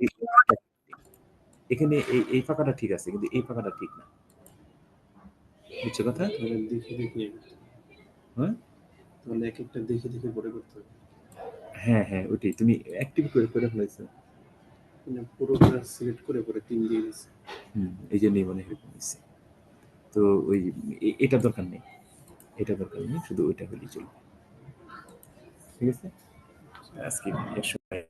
এই এখানে এই ফাঁকাটা ঠিক আছে। কিন্তু এই ফাঁকাটা ঠিক না। বুঝছো কথা? তাহলে দেখে হ্যাঁ? তাহলে একেকটা দেখে পরে করতে হবে। হ্যাঁ, ওইটাই। তুমি অ্যাক্টিভ করে ফেলাইছো। মানে পুরোটা সিলেক্ট করে পরে ৩ দিয়ে দিছি। এইজন্যই মনে হয় এরকম হইছে। তো ওই এটা দরকার নেই। এটা দরকার নেই। শুধু ওইটা হলেই চলবে। ঠিক আছে? আজকে এর সময়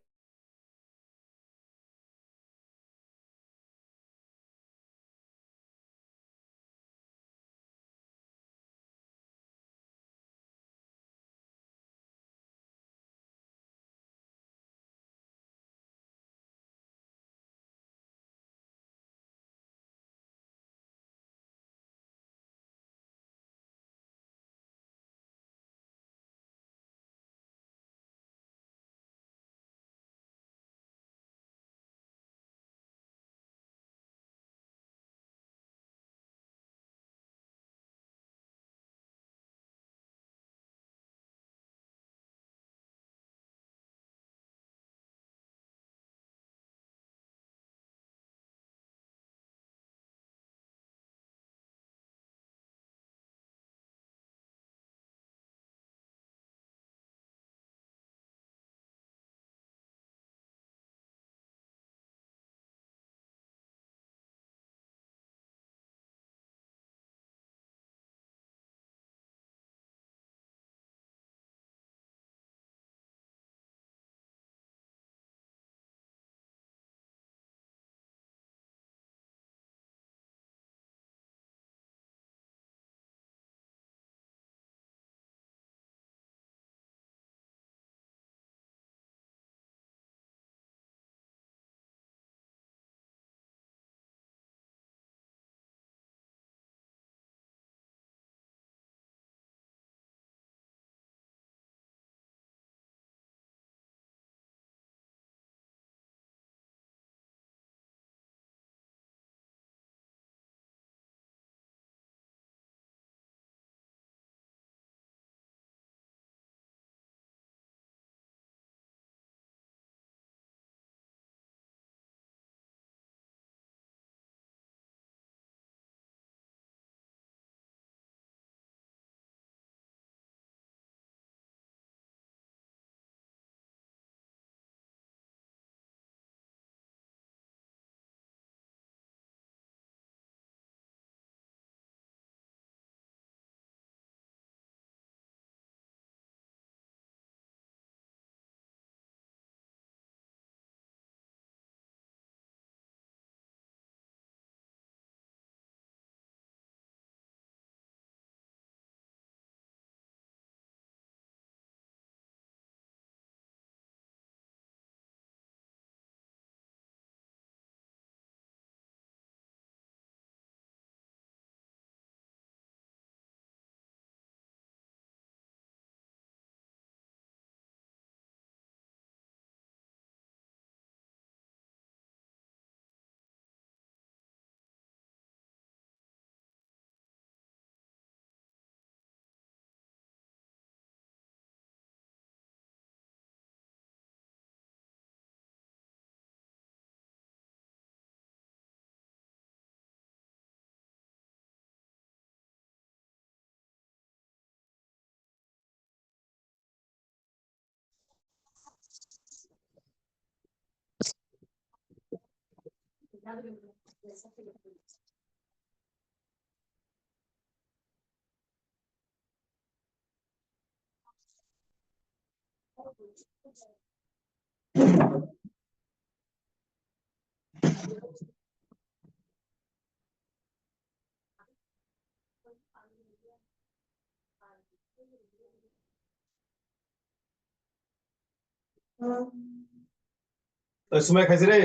ওই সময় খাইছি রে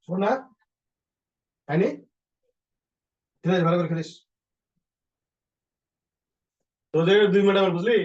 শোন না খাইনি খেলিস ভালো করে খেলিস তোদের 2 মিনিট আবার বুঝলি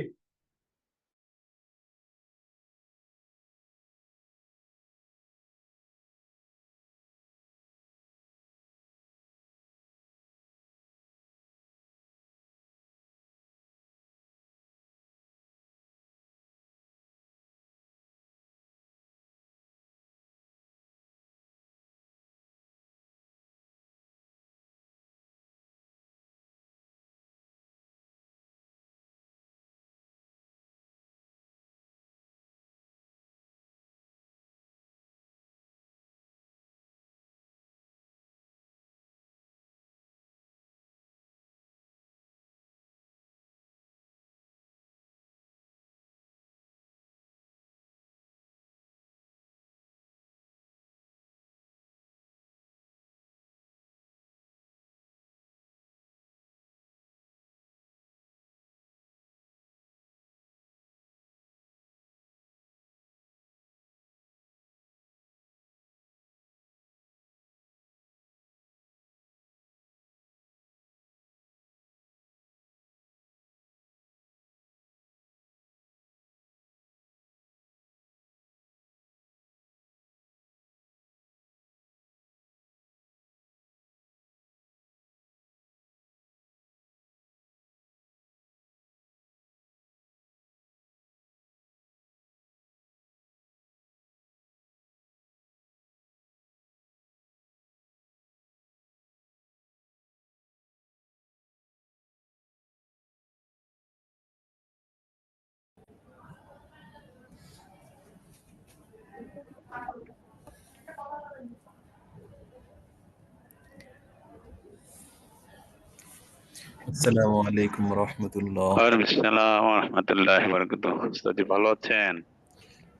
আসসালামু আলাইকুম রহমতুল্লাহ। ওয়ালাইকুম আসসালাম ওয়া রাহমাতুল্লাহি ওয়া বারাকাতুহু। উস্তাদি ভালো আছেন?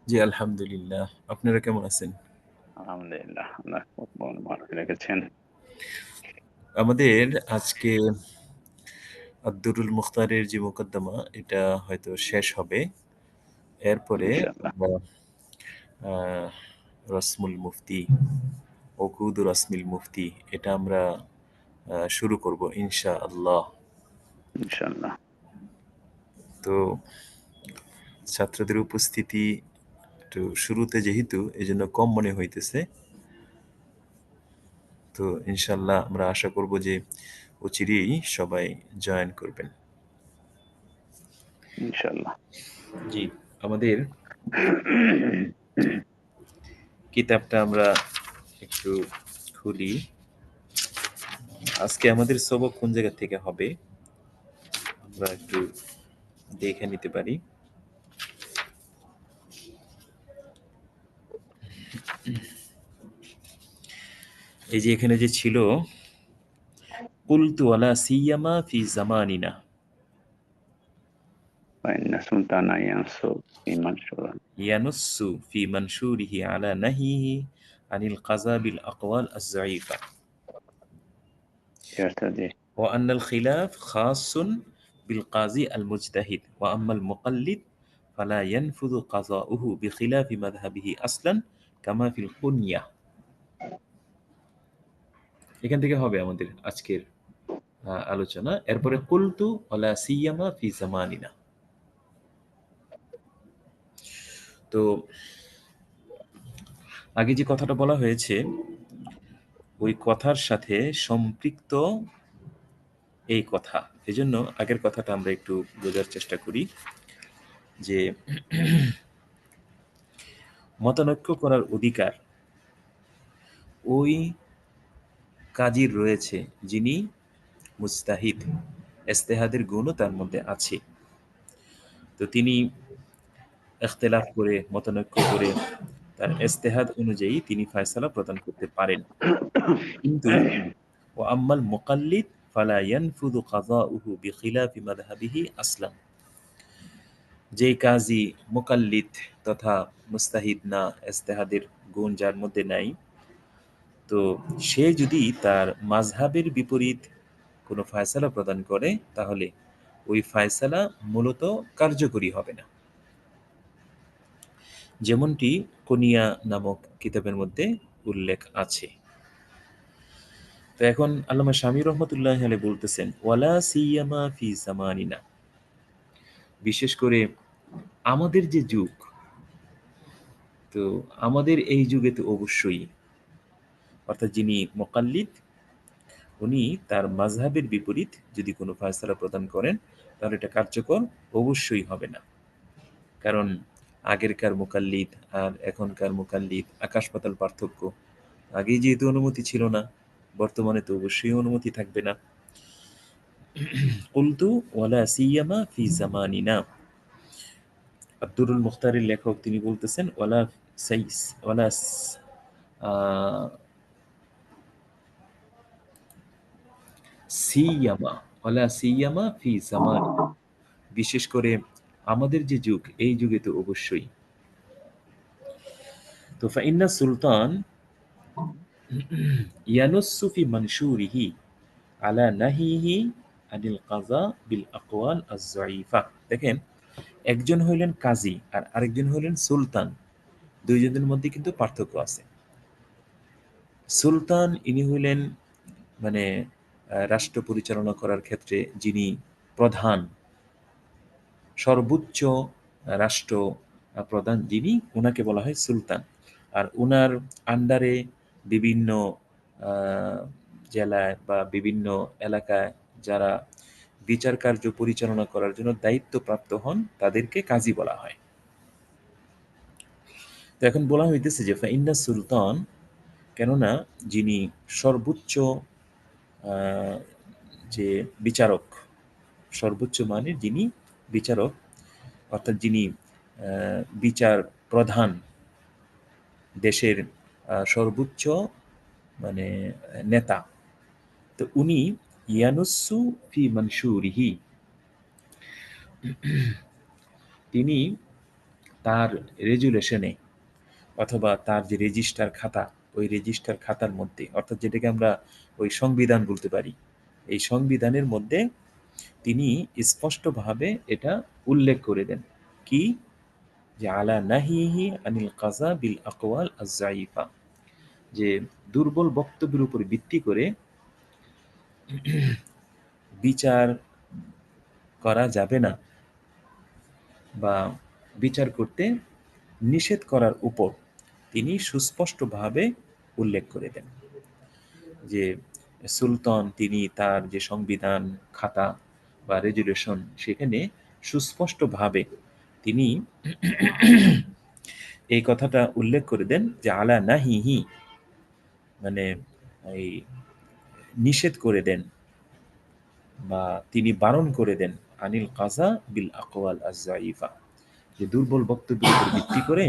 জি আলহামদুলিল্লাহ, আপনারা কেমন আছেন? আলহামদুলিল্লাহ, আল্লাহ খুব ভালো রেখেছেন। আমাদের আজকে আব্দুরুল মুখতারের যে মোকদ্দমা এটা হয়তো শেষ হবে, এরপরে ইনশাআল্লাহ আমরা আহ, রসমুল মুফতি, ওকুদ রসমিল মুফতি, এটা আমরা শুরু করব ইনশা আল্লাহ। ইনশাআল্লাহ। তো ছাত্রদের উপস্থিতি একটু শুরুতে যেহেতু এই জন্য কম মনে হইতেছে, তো ইনশাল্লাহ আমরা আশা করব যে অচিরেই সবাই জয়েন করবেন। ইনশাআল্লাহ। জি, আমাদের কিতাবটা আমরা একটু খুলি। আজকে আমাদের সবক কোন জায়গা থেকে হবে আমরা একটু দেখে নিতে পারি। এই যে এখানে যে ছিল কুলতু আলা সিয়ামা ফি জামানিনা, ফাইন্না সুলতানা ইয়ানসু ইমানসুরা। ইয়ানুসু ফি মানশুরিহি আলা নাহিহি আনিল কাযা বিল আকওয়াল আয-যায়ীফা উস্তাদি وأن الخلاف خاص بالقاضي المجتهد وأما المقلد فلا ينفذ قضاؤه بخلاف مذهبه أصلا كما في القنية। এখান থেকে হবে আমাদের আজকের আলোচনা। এরপরে কুলতু ওয়ালা সিয়ামা ফি জামানিনা। তো আগে যে কথাটা বলা হয়েছে ওই কথার সাথে সম্পৃক্ত এই কথা, এজন্য আগের কথাটা আমরা একটু বোঝার চেষ্টা করি যে মতানৈক্য করার অধিকার ওই কাজীর রয়েছে যিনি মুজতাহিদ, ইজতেহাদের গুণও তার মধ্যে আছে। তো তিনি ইখতিলাফ করে, মতানৈক্য করে তার ইজতেহাদ অনুযায়ী তিনি ফয়সালা প্রদান করতে পারেন। কিন্তু ওয়া আম্মাল মুকাল্লিদ ফালা ইয়ানফুযু কাযাউহু বিখিলাফি মাযহাবিহি আসলান। যেই কাজী মুকাল্লিদ তথা মুস্তাহিদ না, ইজতেহাদের গুণ যার মধ্যে নাই, তো সে যদি তার মাযহাবের বিপরীত কোনো ফায়সালা প্রদান করে তাহলে ওই ফায়সালা মূলত কার্যকরী হবে না, যেমনটি কুনিয়া নামক কিতাবের মধ্যে উল্লেখ আছে। তো এখন আল্লামা শামী রহমতুল্লাহ আলাইহি বলতেছেন ওয়ালা সিয়ামা ফি জামানিনা, বিশেষ করে আমাদের যে যুগ, তো আমাদের এই যুগে তো অবশ্যই, অর্থাৎ যিনি মুকাল্লিদ উনি তার মাযহাবের বিপরীত যদি কোনো ফায়সালা প্রদান করেন তাহলে এটা কার্যকর অবশ্যই হবে না। কারণ আগেরকার মুকাল্লিদ আর এখনকার মুকাল্লিদ আকাশ পাতাল পার্থক্য। আগেই যেহেতু অনুমতি ছিল না, বর্তমানে তো অবশ্যই অনুমতি থাকবে না। কুলতু ওয়ালা সিয়ামা ফি জামানিনা, আব্দুরুল মুখতারের লেখক তিনি বলতেছেন ওয়ালা সাইস ওয়ালা সিয়ামা ওয়ালা সিয়ামা ফি জামানিনা, বিশেষ করে আমাদের যে যুগ এই যুগে তো অবশ্যই। তো ফাইন্না সুলতান ইয়ানুসু ফি মানশুরিহি আলা নাহিহি আনিল কাযা বিল আকওয়াল আয-যায়ীফা। দেখেন, একজন হইলেন কাজী আর আরেকজন হইলেন সুলতান, দুইজনের মধ্যে কিন্তু পার্থক্য আছে। সুলতান ইনি হইলেন মানে রাষ্ট্র পরিচালনা করার ক্ষেত্রে যিনি প্রধান, সর্বোচ্চ রাষ্ট্র প্রধান যিনি, ওনাকে বলা হয় সুলতান। আর ওনার আন্ডারে বিভিন্ন জেলায় বা বিভিন্ন এলাকায় যারা বিচার কার্য পরিচালনা করার জন্য দায়িত্বপ্রাপ্ত হন তাদেরকে কাজী বলা হয়। তো এখন বলা হইতেছে যে ফাইন্না সুলতান, কেননা যিনি সর্বোচ্চ আহ, যে বিচারক, সর্বোচ্চ মানের যিনি বিচারক, অর্থাৎ যিনি বিচার প্রধান, দেশের সর্বোচ্চ মানে নেতা, তো উনি ইয়ানুসু ফি মানশুরিহি, তিনি তার রেজুলেশনে অথবা তার যে রেজিস্টার খাতা, ওই রেজিস্টার খাতার মধ্যে, অর্থাৎ যেটাকে আমরা ওই সংবিধান বলতে পারি, এই সংবিধানের মধ্যে তিনি স্পষ্টভাবে এটা উল্লেখ করে দেন কি, যে আলা নাহিহি আনিল কাজা বিল আকওয়াল আজ-জাইফা, যে দুর্বল বক্তব্যের উপর ভিত্তি করে বিচার করা যাবে না বা বিচার করতে নিষেধ করার উপর তিনি সুস্পষ্টভাবে উল্লেখ করে দেন যে সুলতান তিনি তার যে সংবিধান খাতা বা রেজুলেশন, সেখানে সুস্পষ্টভাবে তিনি এই কথাটা উল্লেখ করে দেন যে আলা নাহিহি, মানে এই নিষেধ করে দেন বা তিনি বারণ করে দেন আনিল কাজা বিল আকওয়াল আজ-জাইফা, যে দুর্বল বক্তব্যের উপর ভিত্তি করে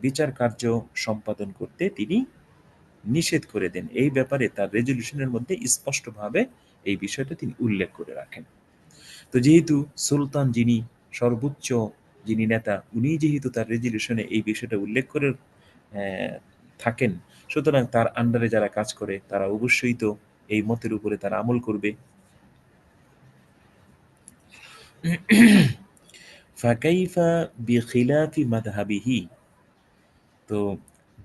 বিচার কার্য সম্পাদন করতে তিনি নিষেধ করে দেন। এই ব্যাপারে তার রেজলিউশনের মধ্যে স্পষ্টভাবে এই বিষয়টা তিনি উল্লেখ করে রাখেন। তো যেহেতু সুলতান যিনি সর্বোচ্চ যিনি নেতা, উনি যেহেতু তার রেজলিউশনে এই বিষয়টা উল্লেখ করে থাকেন, সুতরাং তার আন্ডারে যারা কাজ করে তারা অবশ্যই তো এই মতের উপরে তারা আমল করবে। ফাকাইফা বিখিলাফি মাযহাবিহি, তো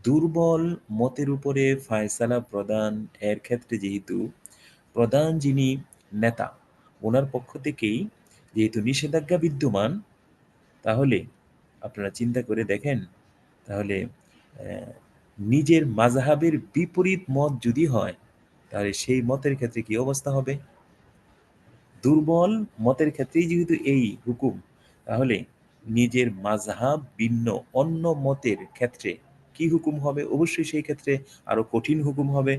দুর্বল মতের উপরে ফায়সালা প্রদান এর ক্ষেত্রে যেহেতু প্রধান যিনি নেতা, ওনার পক্ষ থেকেই যেহেতু নিষেধাজ্ঞা বিদ্যমান, তাহলে আপনারা চিন্তা করে দেখেন, তাহলে নিজের মাযহাবের বিপরীত মত যদি হয়, তাহলে সেই মতের ক্ষেত্রে কি অবস্থা হবে? দুর্বল মতের ক্ষেত্রেই যেহেতু এই হুকুম, তাহলে নিজের মাযহাব ভিন্ন অন্য মতের ক্ষেত্রে কি হুকুম হবে? অবশ্যই সেই ক্ষেত্রে আরো কঠিন হুকুম হবে।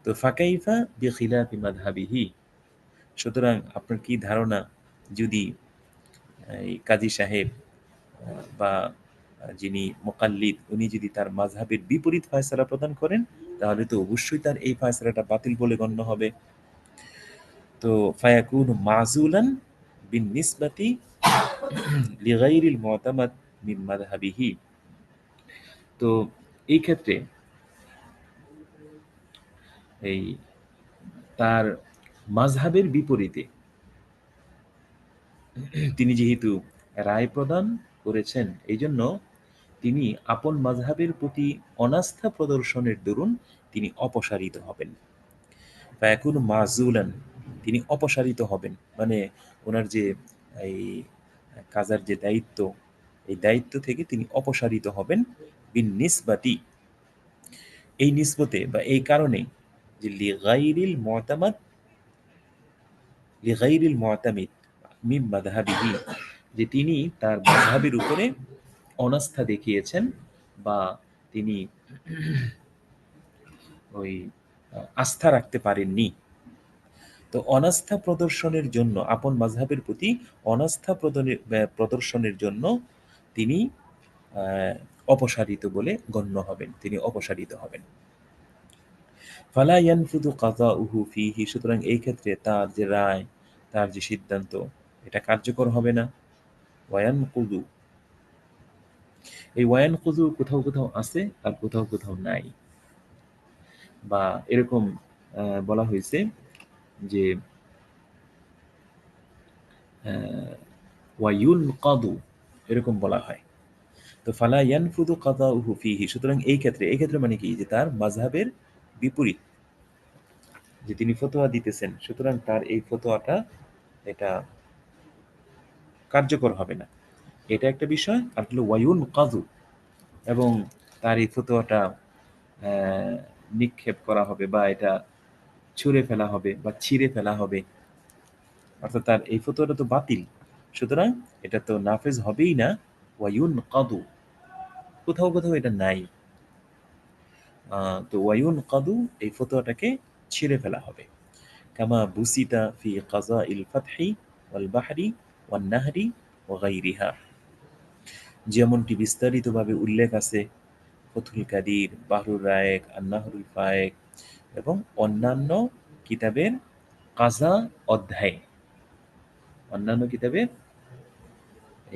তো ফাকাইফা বিখিলাফি মাযহাবিহি, সুতরাং আপনার কি ধারণা, যদি এই কাজী সাহেব বা যিনি মুকাল্লিদ, উনি যদি তার মাযহাবের বিপরীত ফয়সালা প্রদান করেন, তাহলে তো অবশ্যই তার এই ফয়সালাটা বাতিল বলে গণ্য হবে। তো ফায়াকুনু মাযুলান বিন-নিসবাতি লিগাইরিল মু'তামাদ মিন মাযহাবিহি, তো এই ক্ষেত্রে এই তার মাযহাবের বিপরীতে তিনি যেহেতু রায় প্রদান করেছেন, এই জন্য তিনি আপন মাযহাবের প্রতি অনাস্থা প্রদর্শনের দরুন তিনি অপসারিত হবেন। ফায়াকুনু মাযুলান, তিনি অপসারিত হবেন, মানে ওনার যে এই কাজার যে দায়িত্ব, এই দায়িত্ব থেকে তিনি অপসারিত হবেন বিন নিসবাতি, এই নিসবতে বা এই কারণে যে লিগাইরিল মু'তামিদ মিন মাযহাবিহি, যে তিনি তার মাযহাবের উপরে অনাস্থা দেখিয়েছেন বা তিনি ওই আস্থা রাখতে পারেননি। তো অনাস্থা প্রদর্শনের জন্য, আপন মাযহাবের প্রতি অনাস্থা প্রদর্শনের জন্য তিনি অপসারিত বলে গণ্য হবেন, তিনি অপসারিত হবেন। ফালা ইয়ানফুযু কাযাউহু ফীহি, সুতরাং এই ক্ষেত্রে তার যে রায়, তার যে সিদ্ধান্ত, এটা কার্যকর হবে না। ওয়ায়ানকুযু, এই ওয়ায়ানকুযু কোথাও কোথাও আছে আর কোথাও কোথাও নাই, বা এরকম বলা হয়েছে যে ওয়ায়ুনকাদু, এরকম বলা হয়। তো ফালা ইয়ানফুযু কাযাউহু ফীহি, সুতরাং এই ক্ষেত্রে মানে কি, যে তার মাযহাবের বিপরীত যে তিনি ফতোয়া দিতেছেন, সুতরাং তার এই ফতোয়াটা এটা কার্যকর হবে না, এটা একটা বিষয়। আর হলো ওয়ায়ুনকাযু, এবং তার এই ফতোয়াটা নিক্ষেপ করা হবে বা এটা ছুঁড়ে ফেলা হবে বা ছিঁড়ে ফেলা হবে, অর্থাৎ তার এই ফতোয়াটা তো বাতিল, সুতরাং এটা তো নাফেজ হবেই না। ওয়ায়ুনকাদু, কোথাও কোথাও এটা নাই, তো ওয়ায়ুনকাদু, এই ফতোয়াটাকে ছিঁড়ে ফেলা হবে। কামা বুসিতা ফি কাযাইল ফাতহি ওয়াল বাহরি ওয়ান নাহরি ওয়া গায়রিহা, যেমনটি বিস্তারিতভাবে উল্লেখ আছে ফতুল কাদির, বাহরুর রায়েক, আন-নাহরুল ফায়েক এবং অন্যান্য কিতাবের কাজা অধ্যায়ে, অন্যান্য কিতাবের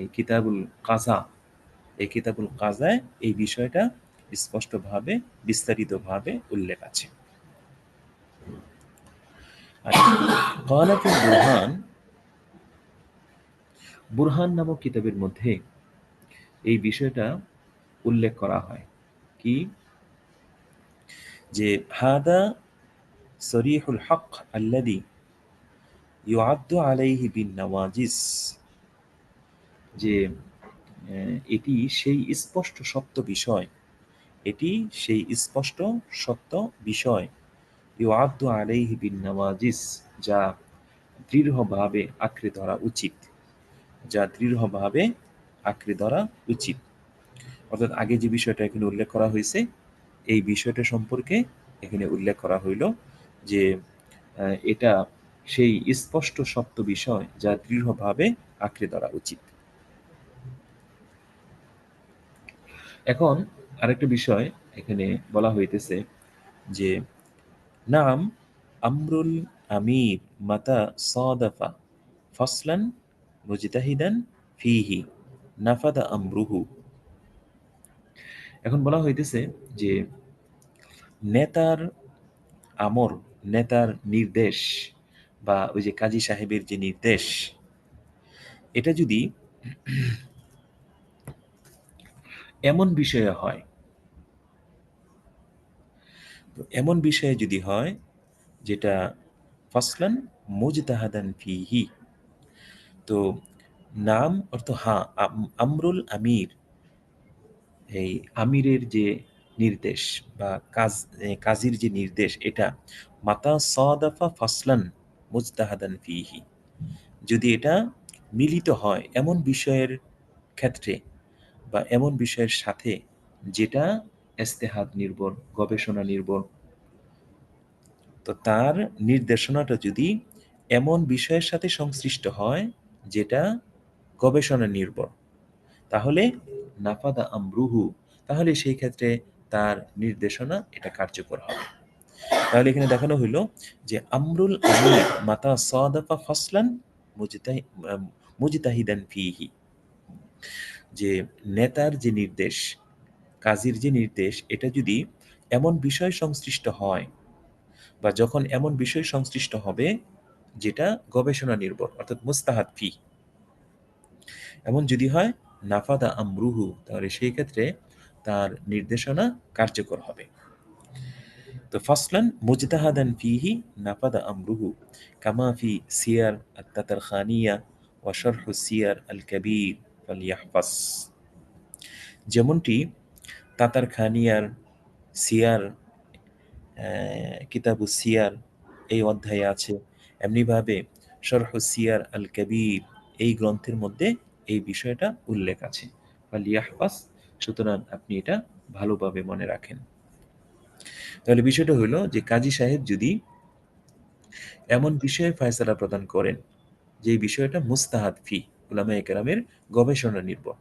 এই কিতাবুল কাজা, এই কিতাবুল কাজায় এই বিষয়টা স্পষ্টভাবে বিস্তারিতভাবে উল্লেখ আছে। কালাতুল বুরহান, বুরহান নামক কিতাবের মধ্যে এই বিষয়টা উল্লেখ করা হয় কি, যে হাদা সরিহুল হক আল্লাযী ইউআদ্দু আলাইহি বিন নওয়াজিস, যে এটি সেই স্পষ্ট সত্য বিষয়, এটি সেই স্পষ্ট সত্য বিষয়, ইউআদ্দু আলাইহি বিন নওয়াজিস, যা দৃঢ়ভাবে আঁকড়ে ধরা উচিত, যা দৃঢ়ভাবে আঁকড়ে ধরা উচিত। অর্থাৎ আগে যে বিষয়টা এখানে উল্লেখ করা হয়েছে, এই বিষয়টা সম্পর্কে এখানে উল্লেখ করা হইল যে এটা সেই স্পষ্ট সত্য বিষয় যা দৃঢ়ভাবে আঁকড়ে ধরা উচিত। এখন আরেকটা বিষয় এখানে বলা হইতেছে যে নাম আমরুল আমির মাতা সাদাফা ফসলান মুজতাহিদান ফিহি নাফাদা আমরুহু। এখন বলা হইতেছে যে নেতার আমর, নেতার নির্দেশ, বা ওই যে কাজী সাহেবের যে নির্দেশ, এটা যদি এমন বিষয়ে হয়, তো এমন বিষয়ে যদি হয় যেটা ফসলান মুজতাহাদান ফিহি, তো নাম অর্থ আমরুল আমির, এই আমিরের যে নির্দেশ বা কাজীর যে নির্দেশ, এটা মাতা সাদাফা ফসলান মুজতাহাদান ফিহি, যদি এটা মিলিত হয় এমন বিষয়ের ক্ষেত্রে বা এমন বিষয়ের সাথে যেটা ইজতিহাদ নির্ভর, গবেষণা নির্ভর, তো তার নির্দেশনাটা যদি এমন বিষয়ের সাথে সংশ্লিষ্ট হয় যেটা গবেষণা নির্ভর, তাহলে নাফাদা আমরুহু, তাহলে সেই ক্ষেত্রে তার নির্দেশনা এটা কার্যকর হবে। তাহলে এখানে দেখানো হইল যে আমরুল আমির মাতা সাদাফা ফসলান মুজতাহিদান ফিহি, যে নেতার যে নির্দেশ, কাজীর যে নির্দেশ, এটা যদি এমন বিষয় সংশ্লিষ্ট হয় বা যখন এমন বিষয় সংশ্লিষ্ট হবে যেটা গবেষণা নির্ভর, অর্থাৎ মুস্তাহাদ ফি, এমন যদি হয় নাফাদা আমরুহু, তাহলে সেই ক্ষেত্রে তার নির্দেশনা কার্যকর হবে। তো ফাসলান মুজতাহাদান ফিহি নাফাদা আমরুহু কামা ফি সিয়ার আত-তাতারখানিয়া ওয়া শারহ সিয়ার আল কাবীর ফালিয়াহফাজ, যেমনটি তাতারখানিয়ার সিয়ার, কিতাবু সিয়ার এই অধ্যায়ে আছে, এমনিভাবে শরহ সিয়ার আল কবির এই গ্রন্থের মধ্যে এই বিষয়টা উল্লেখ আছে। ফালিয়াহফাজ, সুতরাং আপনি এটা ভালোভাবে মনে রাখেন। তাহলে বিষয়টা হলো যে কাজী সাহেব যদি এমন বিষয়ে ফয়সালা প্রদান করেন যে বিষয়টা মুস্তাহাদ ফি, উলামায়ে কেরামের গবেষণা নির্ভর,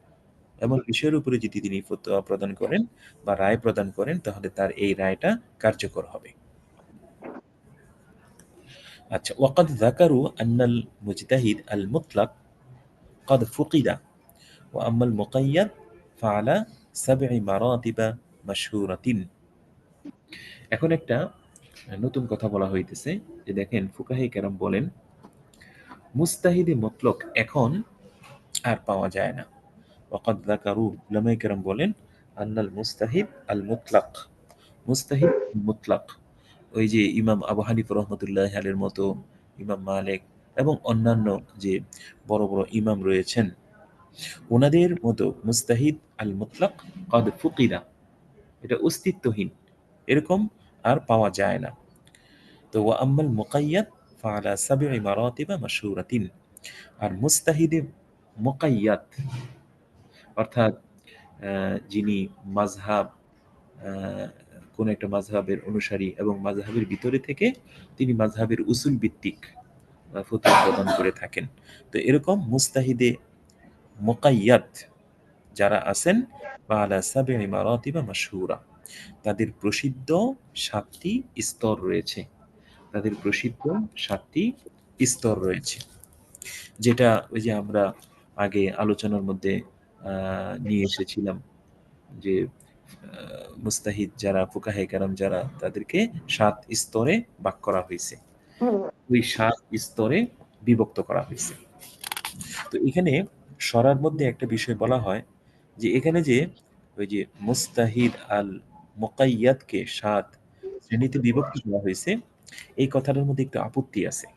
এমন বিষয়ের উপরে যদি তিনি ফতোয়া প্রদান করেন বা রায় প্রদান করেন, তাহলে তার এই রায়টা কার্যকর হবে। আচ্ছা, ওয়াকাদ যাকারু আন্নাল মুজতাহিদ আল মুতলাক قد فقد وأما المقيد فعلى 7 مراتب مشهورة। এখন একটা নতুন কথা বলা হইতেছে যে দেখেন, ফুকাহে কেরাম বলেন মুস্তাহিদে মুতলক এখন আর পাওয়া যায় না। ওয়াকাদ যাকারু, উলামায়ে কেরাম বলেন আন্নাল মুস্তাহিদ আল মুতলাক, মুস্তাহিদ মুতলাক, ওই যে ইমাম আবু হানিফা রহমতুল্লাহ আলাইহির মতো, ইমাম মালিক এবং অন্যান্য যে বড় বড় ইমাম রয়েছেন, ওনাদের মতো মুস্তাহিদ আল মুতলাক কদ ফুকিদা, এটা অস্তিত্বহীন, এরকম আর পাওয়া যায় না। তো ওয়া আম্মাল মুকাইয়াদ ফাআলা সাবঈ মারাতিবা মাশহুরাতিন, আর মুস্তাহিদে মুকাইয়াদ অর্থাৎ যিনি মাযহাব, কোন একটা মাযহাবের অনুসারী এবং মাযহাবের ভিতরে থেকে তিনি মাযহাবের উসুল ভিত্তিক ফতোয়া প্রদান করে থাকেন, তো এরকম মুস্তাহিদে মুকাইয়াদ যারা আছেন আলা সাবঈ মারাতিবা মাশহুরা, তাদের প্রসিদ্ধ 7টি স্তর রয়েছে, তাদের প্রসিদ্ধ 7টি স্তর রয়েছে, যেটা ওই যে আমরা আগে আলোচনার মধ্যে নিয়ে এসেছিলাম যে মুস্তাহিদ যারা ফুকাহে কেরাম যারা তাদেরকে 7 স্তরে ভাগ করা হয়েছে, ওই 7 স্তরে বিভক্ত করা হয়েছে। তো এখানে সরার মধ্যে একটা বিষয় বলা হয় যে এখানে যে ওই যে মুস্তাহিদ আল মুকাইয়াদকে 7 শ্রেণীতে বিভক্ত করা হয়েছে, এই কথাটার মধ্যে একটু আপত্তি আছে।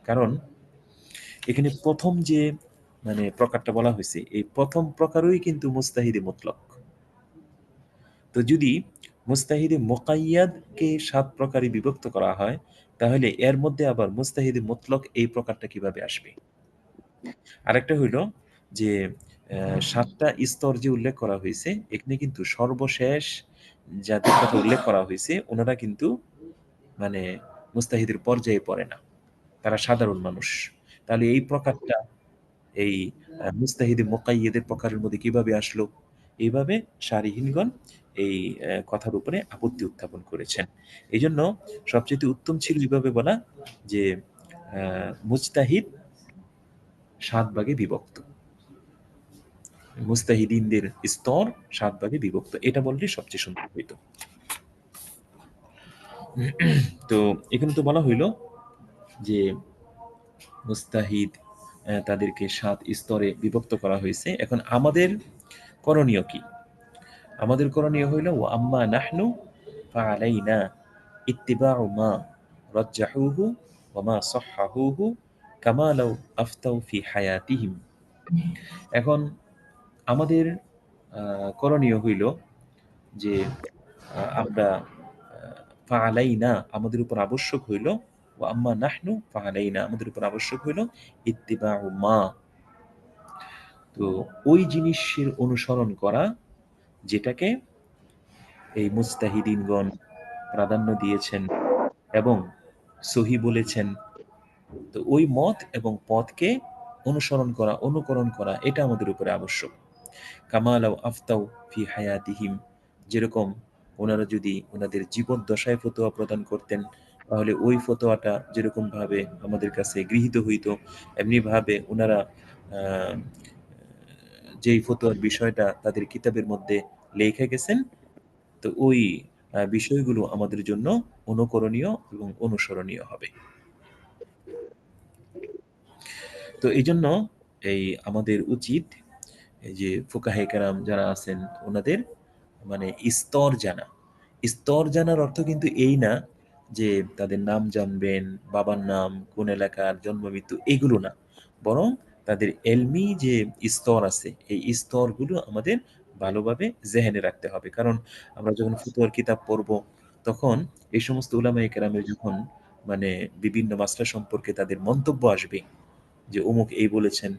কারণ এখানে প্রথম যে মানে প্রকারটা বলা হয়েছে, এই প্রথম প্রকারই কিন্তু মুস্তাহিদে মুতলক। তো যদি মুস্তাহিদে মুকাইয়াদকে 7 প্রকারে বিভক্ত করা হয়, তাহলে এর মধ্যে আবার মুস্তাহিদে মুতলক এই প্রকারটা কিভাবে আসবে? আরেকটা হইল যে 7টা স্তর যে উল্লেখ করা হয়েছে, এখানে কিন্তু সর্বশেষ যাদের কথা উল্লেখ করা হয়েছে ওনারা কিন্তু মানে মুস্তাহিদের পর্যায়ে পড়ে না, তারা সাধারণ মানুষ। তাহলে এই প্রকারটা এই মুস্তাহিদে মুকাইয়াদের প্রকারের মধ্যে কিভাবে আসলো? এইভাবে শারিহীনগণ এই কথার উপরে আপত্তি উত্থাপন করেছেন। এই জন্য সবচেয়ে উত্তম ছিল এইভাবে বলা যে মুজতাহিদ 7 ভাগে বিভক্ত, মুস্তাহিদিনদের স্তর 7 ভাগে বিভক্ত, এটা বললে সবচেয়ে সুন্দর হইত। তো এখানে তো বলা হইল যে মুস্তাহিদ তাদেরকে 7 স্তরে বিভক্ত করা হয়েছে। এখন আমাদের করণীয় কি? আমাদের করণীয় হইল ওয়া আম্মা নাহনু ফাআলাইনা ইত্তিবাউ মা রাজ্জাহুহু ওয়া মা সাহহাহুহু কামা লাউ আফতাউ ফি হায়াতিহিম। এখন আমাদের করণীয় হইল যে আমরা ফাআলাইনা আমাদের উপর আবশ্যক হইল, ওয়া আম্মা নাহনু ফাআলাইনা আমাদের উপর আবশ্যক হইল ইত্তিবাউ মা, তো ওই জিনিসের অনুসরণ করা যেটাকে এই মুজতাহিদিনগণ প্রাধান্য দিয়েছেন এবং সহি বলেছেন। তো ওই মত এবং পথকে অনুসরণ করা, অনুকরণ করা, এটা আমাদের উপরে আবশ্যক। কামালাউ আফতাউ ফি হায়াতিহিম, যেরকম ওনারা যদি ওনাদের জীবদ্দশায় ফতোয়া প্রদান করতেন, তাহলে ওই ফতোয়াটা যেরকম ভাবে আমাদের কাছে গৃহীত হইতো, এমনি ভাবে ওনারা যেই ফতোয়ার বিষয়টা তাদের কিতাবের মধ্যে লেখে গেছেন, তো ওই বিষয়গুলো আমাদের জন্য অনুকরণীয় এবং অনুসরণীয় হবে। তো এই জন্য এই আমাদের উচিত এই যে ফুকাহে কেরাম যারা আছেন ওনাদের মানে স্তর জানা। স্তর জানার অর্থ কিন্তু এই না যে তাদের নাম জানবেন, বাবার নাম, কোন এলাকার, জন্ম মৃত্যু, এগুলো না, বরং তাদের এলমি যে স্তর আছে এই স্তরগুলো আমাদের ভালোভাবে জেহেনে রাখতে হবে। কারণ আমরা যখন ফতোয়ার কিতাব পড়ব, তখন এই সমস্ত উলামায়ে কেরামের যখন মানে বিভিন্ন মাসলা সম্পর্কে তাদের মন্তব্য আসবে যে অমুক এই বলেছেন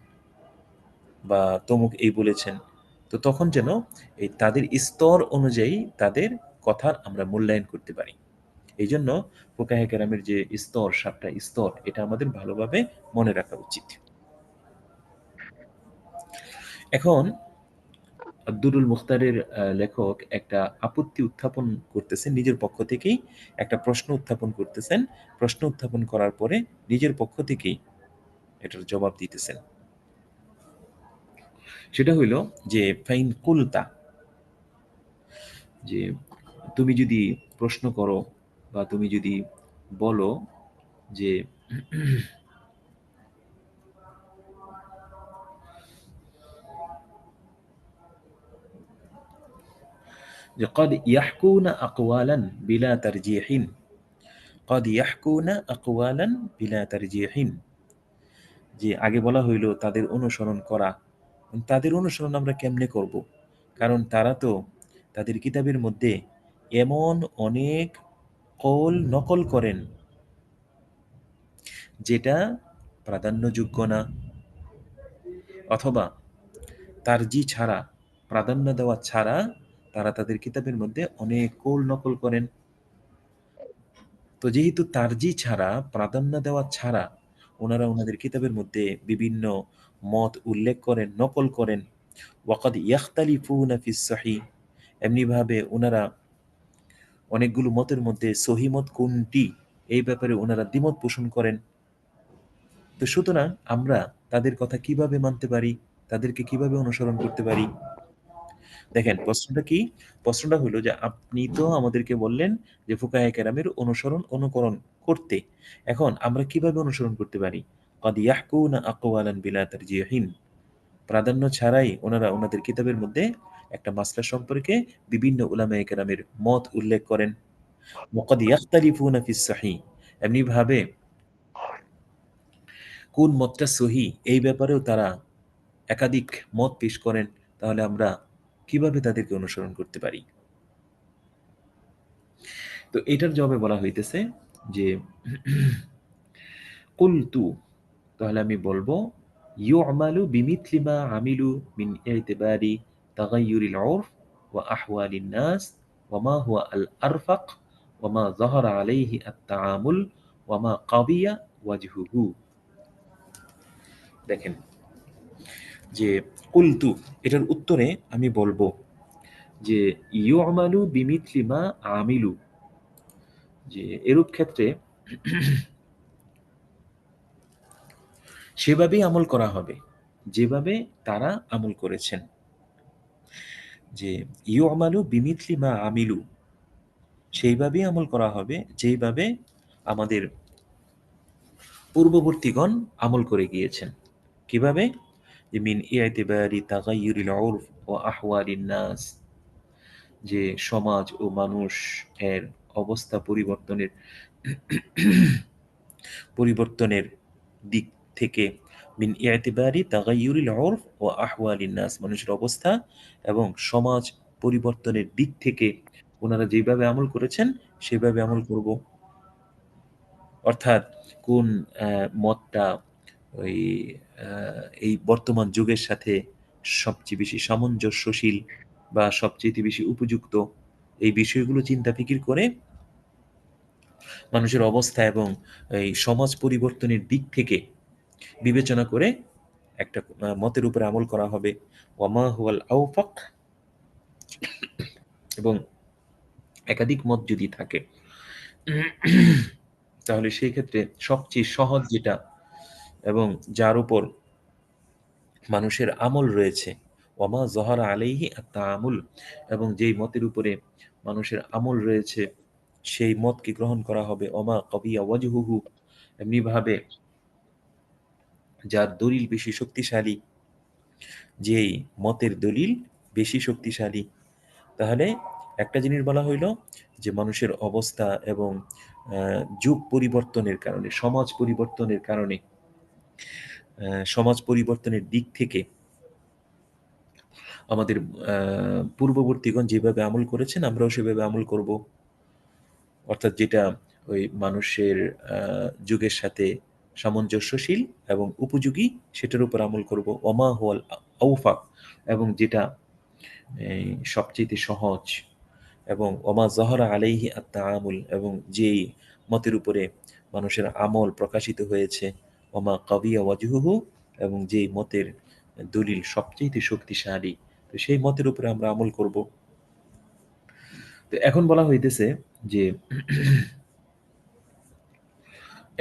বা তমুক এই বলেছেন, তো তখন যেন এই তাদের স্তর অনুযায়ী তাদের কথার আমরা মূল্যায়ন করতে পারি। এই জন্য ফুকাহে কেরামের যে স্তর, 7টা স্তর, এটা আমাদের ভালোভাবে মনে রাখা উচিত। এখন দুরুল মুখতারের লেখক একটা আপত্তি উত্থাপন করতেছেন নিজের পক্ষ থেকেই, একটা প্রশ্ন উত্থাপন করতেছেন। প্রশ্ন উত্থাপন করার পরে নিজের পক্ষ থেকেই এটার জবাব দিতেছেন। সেটা হইল যে ফাইন কুলতা, যে তুমি যদি প্রশ্ন করো বা তুমি যদি বলো যে যে قد يحكون أقوالا بلا ترجيح قد يحكون أقوالا بلا ترجيح, যে আগে বলা হইল তাদের অনুসরণ করা, তাদের অনুসরণ আমরা কেমনে করব? কারণ তারা তো তাদের কিতাবের মধ্যে এমন অনেক কৌল নকল করেন যেটা প্রাধান্যযোগ্য না, অথবা তারজি ছাড়া, প্রাধান্য দেওয়া ছাড়া তারা তাদের কিতাবের মধ্যে অনেক কৌল নকল করেন। তো যেহেতু তারজি ছাড়া, প্রাধান্য দেওয়া ছাড়া ওনারা ওনাদের কিতাবের মধ্যে বিভিন্ন মত উল্লেখ করেন, নকল করেন। ওয়াকাদ ইয়াখতালিফুনা ফিস সহিহ, এমনি ভাবে ওনারা অনেকগুলো মতের মধ্যে সহি মত কোনটি এই ব্যাপারে ওনারা দ্বিমত পোষণ করেন। তো সুতরাং আমরা তাদের কথা কিভাবে মানতে পারি, তাদেরকে কিভাবে অনুসরণ করতে পারি? দেখেন প্রশ্নটা কি? প্রশ্নটা হলো যে আপনি তো আমাদেরকে বললেন যে ফুকাহে কেরামের অনুকরণ করতে। এখন আমরা কিভাবে অনুসরণ করতে পারি? قد يحكون أقوالا بلا ترجيح, প্রাধান্য ছাড়াই ওনারা ওনাদের কিতাবের মধ্যে একটা মাসলা সম্পর্কে বিভিন্ন উলামায়ে কেরামের মত উল্লেখ করেন। وقد يختلفون في الصحيح, এমনি ভাবে কোন মতটা সহি এই ব্যাপারেও তারা একাধিক মত পেশ করেন। তাহলে আমরা কিভাবে তাদেরকে অনুসরণ করতে পারি? তো এটার জবাবে বলা হইতেছে যে কুলতু, তাহলে আমি বলবো ইউমালু বিমিথলি মা আমিলু মিন ইতিবারি তাগায়্যুরিল উরফ ওয়া আহওয়ালিন নাস ওয়া মা হুয়া আল আরফাক ওয়া মা যাহারা আলাইহি আত-তাআমুল ওয়া মা কাবিয়া ওয়াজহুহু। দেখেন যে কুলতু, এটার উত্তরে আমি বলবো যে ইউমালু বিমিথলি মা আমিলু, যে এরূপ ক্ষেত্রে সেভাবেই আমল করা হবে যেভাবে তারা আমল করেছেন। যে ইউমালু বিমিথলি মা আমিলু, সেইভাবেই আমল করা হবে যেইভাবে আমাদের পূর্ববর্তীগণ আমল করে গিয়েছেন। কিভাবে? যে মিন ইতিবারি তাগায়্যুরিল উরফ ওয়া আহওয়ালিন নাস, যে সমাজ ও মানুষ এর অবস্থা পরিবর্তনের দিক থেকে, মিন ইতিবারি তাগায়্যুরিল উরফ ও আহওয়ালিন নাস, মানুষের অবস্থা এবং সমাজ পরিবর্তনের দিক থেকে ওনারা যেভাবে আমল করেছেন সেভাবে আমল করব। অর্থাৎ কোন মতটা ওই এই বর্তমান যুগের সাথে সবচেয়ে বেশি সামঞ্জস্যশীল বা সবচেয়ে বেশি উপযুক্ত, এই বিষয়গুলো চিন্তা ফিকির করে মানুষের অবস্থা এবং এই সমাজ পরিবর্তনের দিক থেকে বিবেচনা করে একটা মতের উপরে আমল করা হবে। ওয়ামা হুয়াল আওফাক, এবং একাধিক মত যদি থাকে তাহলে সেই ক্ষেত্রে সবচেয়ে সহজ যেটা এবং যার উপর মানুষের আমল রয়েছে, ওয়ামা জহারা আলাইহি আত-তাআমুল, এবং যেই মতের উপরে মানুষের আমল রয়েছে সেই মতকে গ্রহণ করা হবে। ওমা কবিয়া ওয়াজহুহু, এমনিভাবে যার দলিল বেশি শক্তিশালী, যেই মতের দলিল বেশি শক্তিশালী। তাহলে একটা জিনিস বলা হইল যে মানুষের অবস্থা এবং যুগ পরিবর্তনের কারণে, সমাজ পরিবর্তনের কারণে, সমাজ পরিবর্তনের দিক থেকে আমাদের পূর্ববর্তীগণ যেভাবে আমল করেছেন আমরাও সেভাবে আমল করব। অর্থাৎ যেটা ওই মানুষের যুগের সাথে সামঞ্জস্যশীল এবং উপযোগী সেটার উপর আমল করব। ওমা হুয়াল আওফাক, এবং যেটা সবচেয়ে সহজ, এবং ওমা জহরা আলাইহি আত-তাআমুল, এবং যেই মতের উপরে মানুষের আমল প্রকাশিত হয়েছে। ওমা কাবিয়া ওয়াজহুহু, এবং যেই মতের দলিল সবচেয়ে শক্তিশালী, তো সেই মতের উপরে আমরা আমল করব। তো এখন বলা হইতেছে যে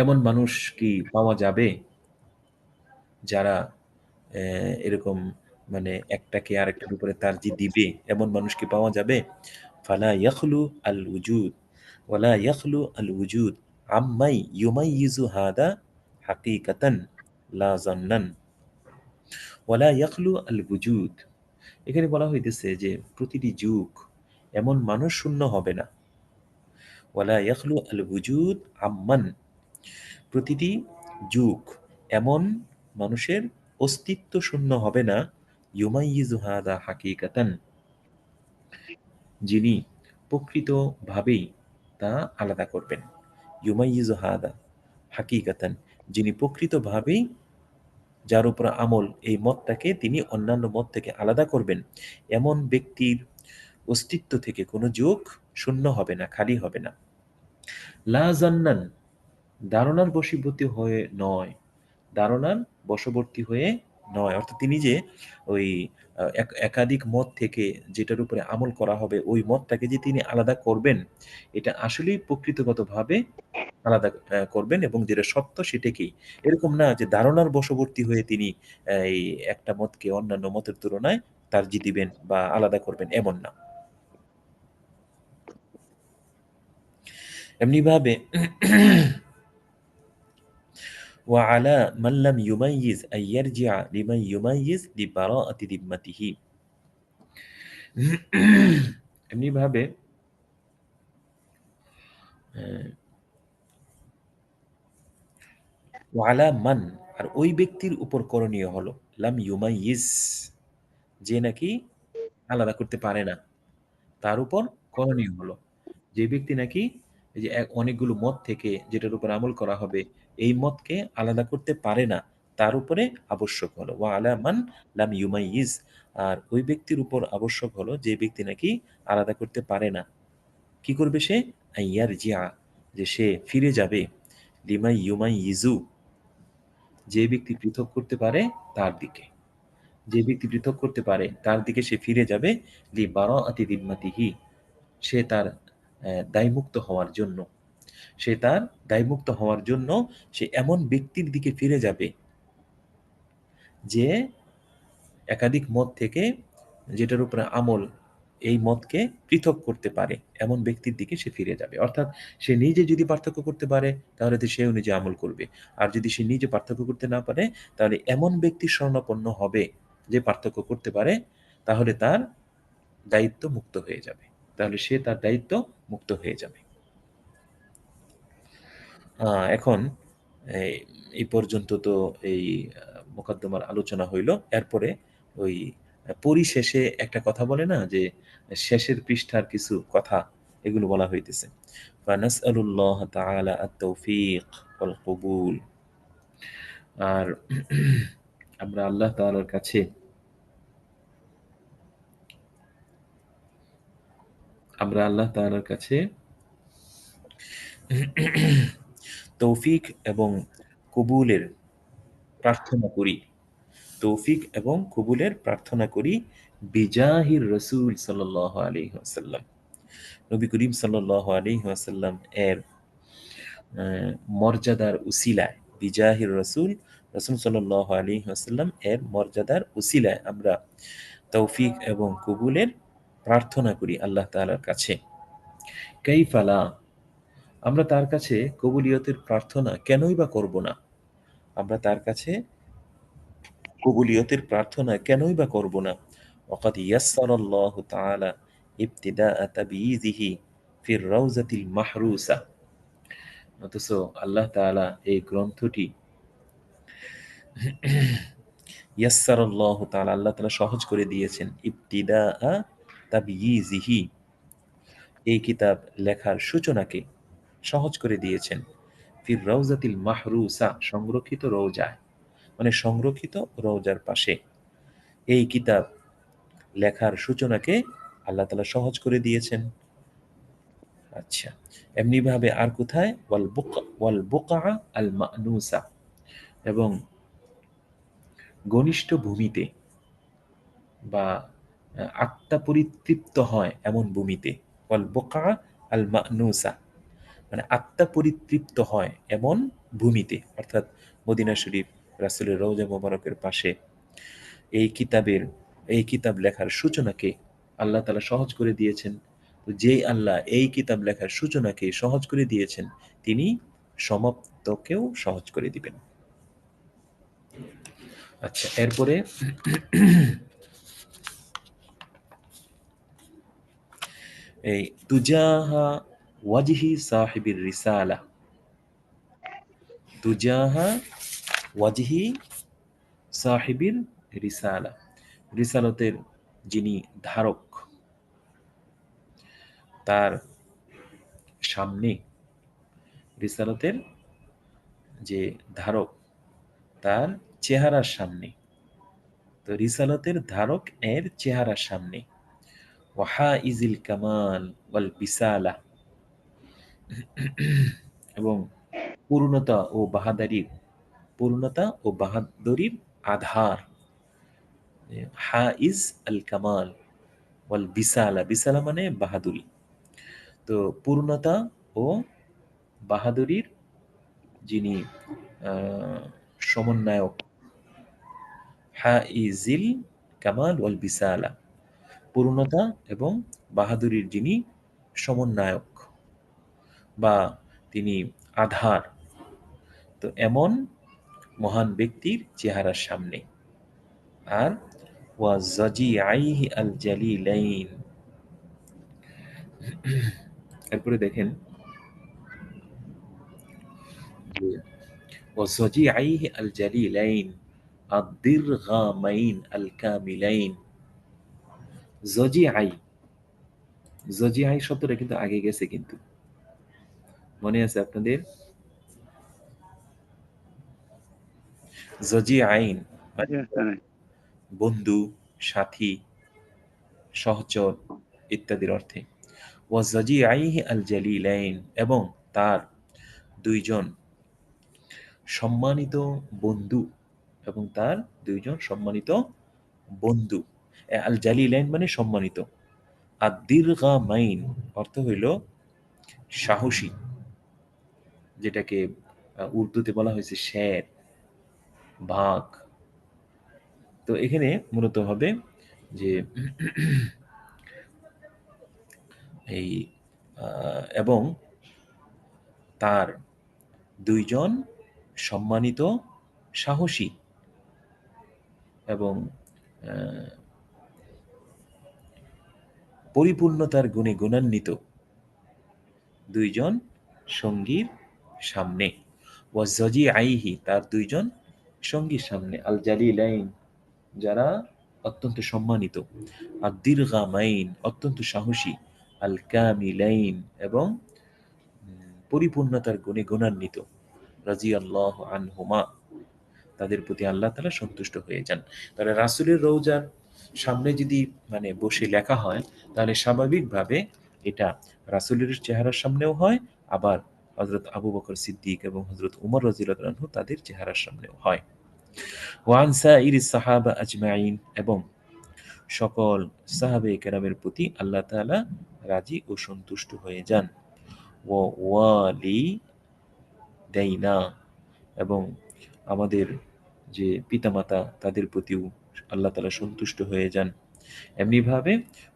এমন মানুষ কি পাওয়া যাবে যারা এরকম মানে একটাকে আরেকটার উপরে তারজি দিবে? এমন মানুষ কি পাওয়া যাবে? ফালা ইয়াখলু আল উজুদ ওয়ালা ইয়াখলু আল উজুদ আম্মাই ইউমাইয়িজু হাদা হাকিকাতান লা জান্নান ওয়ালা ইয়াখলু আল উজুদ। এখানে বলা হইতেছে যে প্রতিটি যুগ এমন মানুষ শূন্য হবে না। ওয়ালা ইয়াখলু আল উজুদ আম্মান, প্রতিটি যুগ এমন মানুষের অস্তিত্ব শূন্য হবে না। ইউমাইয়িজু হাদা হাকিকাতান, যিনি প্রকৃতভাবেই তা আলাদা করবেন। ইউমাইয়িজু হাদা হাকিকাতান, যিনি প্রকৃতভাবেই, যার উপর আমল এই মতটাকে তিনি অন্যান্য মত থেকে আলাদা করবেন, এমন ব্যক্তির অস্তিত্ব থেকে কোনো যুগ শূন্য হবে না, খালি হবে না। লা জান্নান, ধারণার বশীভূত হয়ে নয়, ধারণার বশবর্তী হয়ে নয়। অর্থাৎ তিনি যে ওই একাধিক মত থেকে যেটার উপরে আমল করা হবে ওই মতটাকে যে তিনি আলাদা করবেন, এটা আসলেই প্রকৃতিগতভাবে আলাদা করবেন এবং যেটা সত্য সেটাকেই। এরকম না যে ধারণার বশবর্তী হয়ে তিনি এই একটা মতকে অন্যান্য মতের তুলনায় তারজীহ দিবেন বা আলাদা করবেন, এমন না। এমনিভাবে وعلى من لم يميز أن يرجع لمن يميز لبراءة ذمته এমনিভাবে ওয়ালা মান, আর ওই ব্যক্তির উপর করণীয় হলো লাম ইউমাইয়িজ, যে নাকি আলাদা করতে পারে না, তার উপর করণীয় হলো যে ব্যক্তি নাকি এই যে অনেকগুলো মত থেকে যেটার উপর আমল করা হবে এই মতকে আলাদা করতে পারে না, তার উপরে আবশ্যক হলো ওয়া আলা মান লাম ইউমাইয়িজ, আর ওই ব্যক্তির উপর আবশ্যক হলো যে ব্যক্তি নাকি আলাদা করতে পারে না। কি করবে সে? আইয়ার জিয়া, যে সে ফিরে যাবে, লিমাই ইউমাইয়িজু, যে ব্যক্তি পৃথক করতে পারে তার দিকে, যে ব্যক্তি পৃথক করতে পারে তার দিকে সে ফিরে যাবে, লি বারাআতি দিম্মাতিহি, সে তার দায়মুক্ত হওয়ার জন্য, সে তার দায়মুক্ত হওয়ার জন্য সে এমন ব্যক্তির দিকে ফিরে যাবে যে একাধিক মত থেকে যেটার উপরে আমল এই মতকে পৃথক করতে পারে, এমন ব্যক্তির দিকে সে ফিরে যাবে। অর্থাৎ সে নিজে যদি পার্থক্য করতে পারে তাহলে তো সে অনুযায়ী আমল করবে, আর যদি সে নিজে পার্থক্য করতে না পারে তাহলে এমন ব্যক্তির শরণাপন্ন হবে যে পার্থক্য করতে পারে, তাহলে তার দায়িত্ব মুক্ত হয়ে যাবে, তাহলে সে তার দায়িত্ব মুক্ত হয়ে যাবে। এখন এই এই পর্যন্ত তো এই মোকদ্দমার আলোচনা হইল। এরপরে ওই পরিশেষে একটা কথা বলে না যে শেষের পৃষ্ঠার কিছু কথা, এগুলো বলা হইতেছে। ফানাসআলুল্লাহ তাআলা আত-তাওফীক ওয়াল কবুল। আর আমরা আল্লাহ তাআলার কাছে তৌফিক এবং কবুলের প্রার্থনা করি, তৌফিক এবং কবুলের প্রার্থনা করি বিজাহির রসুল সাল্লাল্লাহু আলাইহি ওয়াসাল্লাম, নবী করিম সাল্লাল্লাহু আলাইহি ওয়াসাল্লাম এর মর্যাদার উসিলায়, বিজাহির রসুল, রসুল সাল্লাল্লাহু আলাইহি ওয়াসাল্লাম এর মর্যাদার উসিলায় আমরা তৌফিক এবং কবুলের প্রার্থনা করি আল্লাহ তাআলার কাছে। কাইফালা, আমরা তার কাছে কবুলিয়তের প্রার্থনা কেনই বা করব না, আমরা তার কাছে কবুলিয়তের প্রার্থনা কেনই বা করব না। ওয়াকাদ ইয়াসসারাল্লাহু তাআলা ইবতিদাআ তাবয়ীজিহি ফির রাউজাতিল মাহরুসা, অথচ আল্লাহ তাআলা এই গ্রন্থটি ইয়াসসারাল্লাহু তাআলা, আল্লাহ তাআলা সহজ করে দিয়েছেন, ইবতিদাআ তাবয়ীজিহি, এই কিতাব লেখার সূচনাকে সহজ করে দিয়েছেন, ফির রাউজাতিল মাহরুসা, সংরক্ষিত রওজায়, মানে সংরক্ষিত রওজার পাশে এই কিতাব লেখার সূচনাকে আল্লাহ তাআলা সহজ করে দিয়েছেন। আচ্ছা, এমনিভাবে আর কোথায়? ওয়াল বুকআ আল মা'নুসা, এবং ঘনিষ্ঠ ভূমিতে বা আত্মা পরিতৃপ্ত হয় এমন ভূমিতে, ওয়াল বুকআ আল মা'নুসা, মানে আত্মা পরিতৃপ্ত হয় এমন ভূমিতে, অর্থাৎ মদিনা শরীফ, রাসূলের রওজা মোবারকের পাশে এই কিতাব লেখার সূচনাকে আল্লাহ তাআলা সহজ করে দিয়েছেন। তো যেই আল্লাহ এই কিতাব লেখার সূচনাকে সহজ করে দিয়েছেন, তিনি সমাপ্তকেও সহজ করে দিবেন। আচ্ছা, এরপরে এই তুজাহা ওয়াজহি সাহিবির রিসালা, তুজাহা ওয়াজহি সাহিবির রিসালা, রিসালতের যিনি ধারক তার সামনে, রিসালতের যে ধারক তার চেহারার সামনে, তো রিসালতের ধারক এর চেহারার সামনে, ওয়াহা ইজিল কামাল ওয়াল বিসালা, এবং পূর্ণতা ও বাহাদুরির আধার, হাইজ আল কামাল ওয়াল বিসালা, বিসালা মানে বাহাদুরি। তো পূর্ণতা ও বাহাদুরির যিনি সমন্বয়ক, হাইজিল কামাল ওয়াল বিসালা, পূর্ণতা এবং বাহাদুরির যিনি সমন্বয়ক বা তিনি আধার, তো এমন মহান ব্যক্তির চেহারার সামনে। আর ওয়া জাজিআইহি আল জালিলাইন, এরপরে দেখেন যে ওয়া জাজিআইহি আল জালিলাইন আদ-দিরগামাইন আল কামিলাইন। জাজিআই, জাজিআই শব্দটা কিন্তু আগে গেছে, কিন্তু মনে আছে আপনাদের? জাজিআইন মানে বন্ধু, সাথী, সহচর ইত্যাদির অর্থে। ওয়া জাজিআইহি আল জালিলাইন, এবং তার দুইজন সম্মানিত বন্ধু, এবং তার দুইজন সম্মানিত বন্ধু। আল জালিলাইন মানে সম্মানিত। আর দীর্ঘামাইন অর্থ হইল সাহসী, যেটাকে উর্দুতে বলা হয়েছে শের, বাঘ। তো এখানে মূলত হবে যে এই এবং তার দুইজন সম্মানিত সাহসী এবং পরিপূর্ণতার গুণে গুণান্বিত দুইজন সঙ্গীর সামনে। ওয়া জাজিআইহি, তার দুইজন সঙ্গীর সামনে। আল জালিলাইন, যারা অত্যন্ত সম্মানিত। আর দীর্ঘামাইন, অত্যন্ত সাহসী। আল কামিলাইন, এবং পরিপূর্ণতার গুণে গুণান্বিত। রাজিয়াল্লাহু আনহুমা, তাদের প্রতি আল্লাহ তাআলা সন্তুষ্ট হয়ে যান। তাহলে রাসূলের রওজার সামনে যদি মানে বসে লেখা হয়, তাহলে স্বাভাবিকভাবে এটা রাসূলের চেহারার সামনেও হয়, আবার হযরত আবু বকর সিদ্দিক এবং হযরত উমর রাদিয়াল্লাহু আনহু তাদের চেহারার সামনেও হয়। ওয়া আন সাইরিস সাহাবা আজমাইন, এবং সকল সাহাবায়ে কেরামের প্রতি আল্লাহ তাআলা রাজি ও সন্তুষ্ট হয়ে যান। ওয়া ওয়ালিদাইনা, এবং আমাদের যে পিতামাতা তাদের প্রতিও আল্লাহ তাআলা সন্তুষ্ট হয়ে যান। এমনিভাবে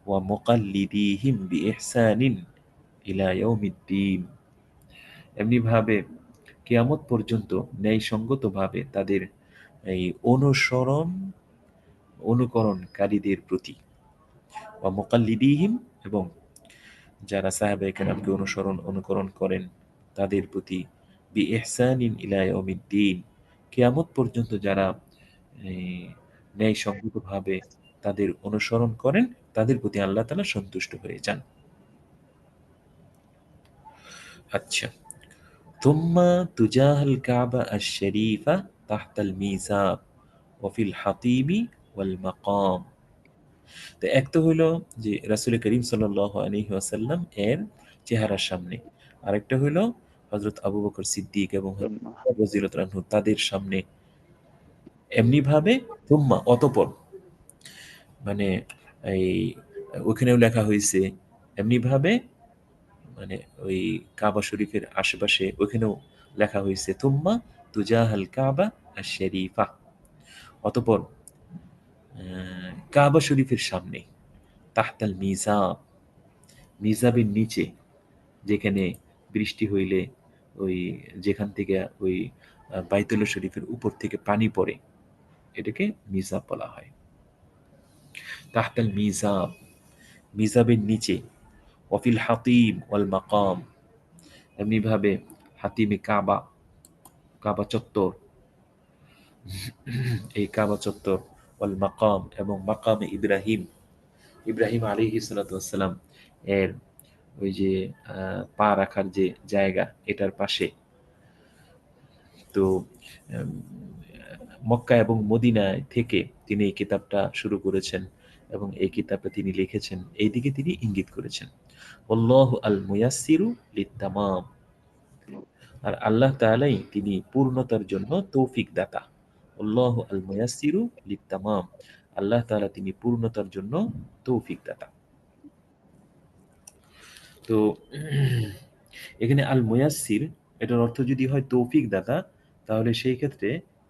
ওয়া মুকাল্লিদিহিম বিইহসানিন ইলা ইয়াউমিদ্দিন, এমনিভাবে কিয়ামত পর্যন্ত ন্যায়সঙ্গতভাবে তাদের এই অনুকরণকারীদের প্রতি। ওয়া মুকাল্লিদিহিম, এবং যারা সাহাবায়ে কেরামকে অনুকরণ করেন তাদের প্রতি, বিইহসানিন ইলা ইয়াউমিদ্দিন, কিয়ামত পর্যন্ত যারা ন্যায়সঙ্গতভাবে তাদের অনুসরণ করেন তাদের প্রতি আল্লাহ তাআলা সন্তুষ্ট হয়ে যান। আচ্ছা, তুম্মা তুজাহাল কাবা আশ-শরীফা তাহতাল মিজাব ওয়া ফিল হাতিমি ওয়াল মাকাম। তো এক তো হইল যে রাসূল করিম সাল্লাল্লাহু আলাইহি ওয়াসাল্লাম এর চেহারার সামনে, আরেকটা হইল হযরত আবু বকর সিদ্দিক এবং উমর রাদিয়াল্লাহু আনহু তাদের সামনে। এমনিভাবে তুম্মা অতঃপর, মানে এই ওখানেও লেখা হয়েছে এমনিভাবে, মানে ওই কাবা শরীফের আশেপাশে ওখানেও লেখা হয়েছে তুম্মা তুজাহাল কাবা আশ-শরীফা, অতঃপর কাবা শরীফের সামনে, তাহতাল মিজাব, মিজাবের নিচে, যেখানে বৃষ্টি হইলে ওই যেখান থেকে ওই বাইতুল্লাহ শরীফের উপর থেকে পানি পড়ে, এটাকে মিজাব বলা হয়। তাহতাল মিজাব, মিজাবের নিচে। ওয়াফিল হাতিম ওয়াল মাকাম, এমনিভাবে হাতিমে কাবা, কাবা চত্বর, এই কাবা চত্বর, ওয়াল মাকাম, এবং মাকামে ইব্রাহিম, ইব্রাহিম আলাইহিস সালাতু ওয়াস সালাম এর ওই যে পা রাখার যে জায়গা, এটার পাশে। তো মক্কা এবং মদিনায় থেকে তিনি এই কিতাবটা শুরু করেছেন এবং এই কিতাবটা তিনি লিখেছেন, এই দিকে তিনি ইঙ্গিত করেছেন। আল্লাহু আল মুয়াসসিরু লিত-তামাম, আর আল্লাহ তাআলাই তিনি পূর্ণতার জন্য তৌফিক দাতা। আল্লাহু আল মুয়াসসিরু লিত-তামাম, আল্লাহ তাআলা তিনি পূর্ণতার জন্য তৌফিক দাতা। তো এখানে আল মুয়াসসির এটার অর্থ যদি হয় তৌফিক দাতা, তাহলে সেই ক্ষেত্রে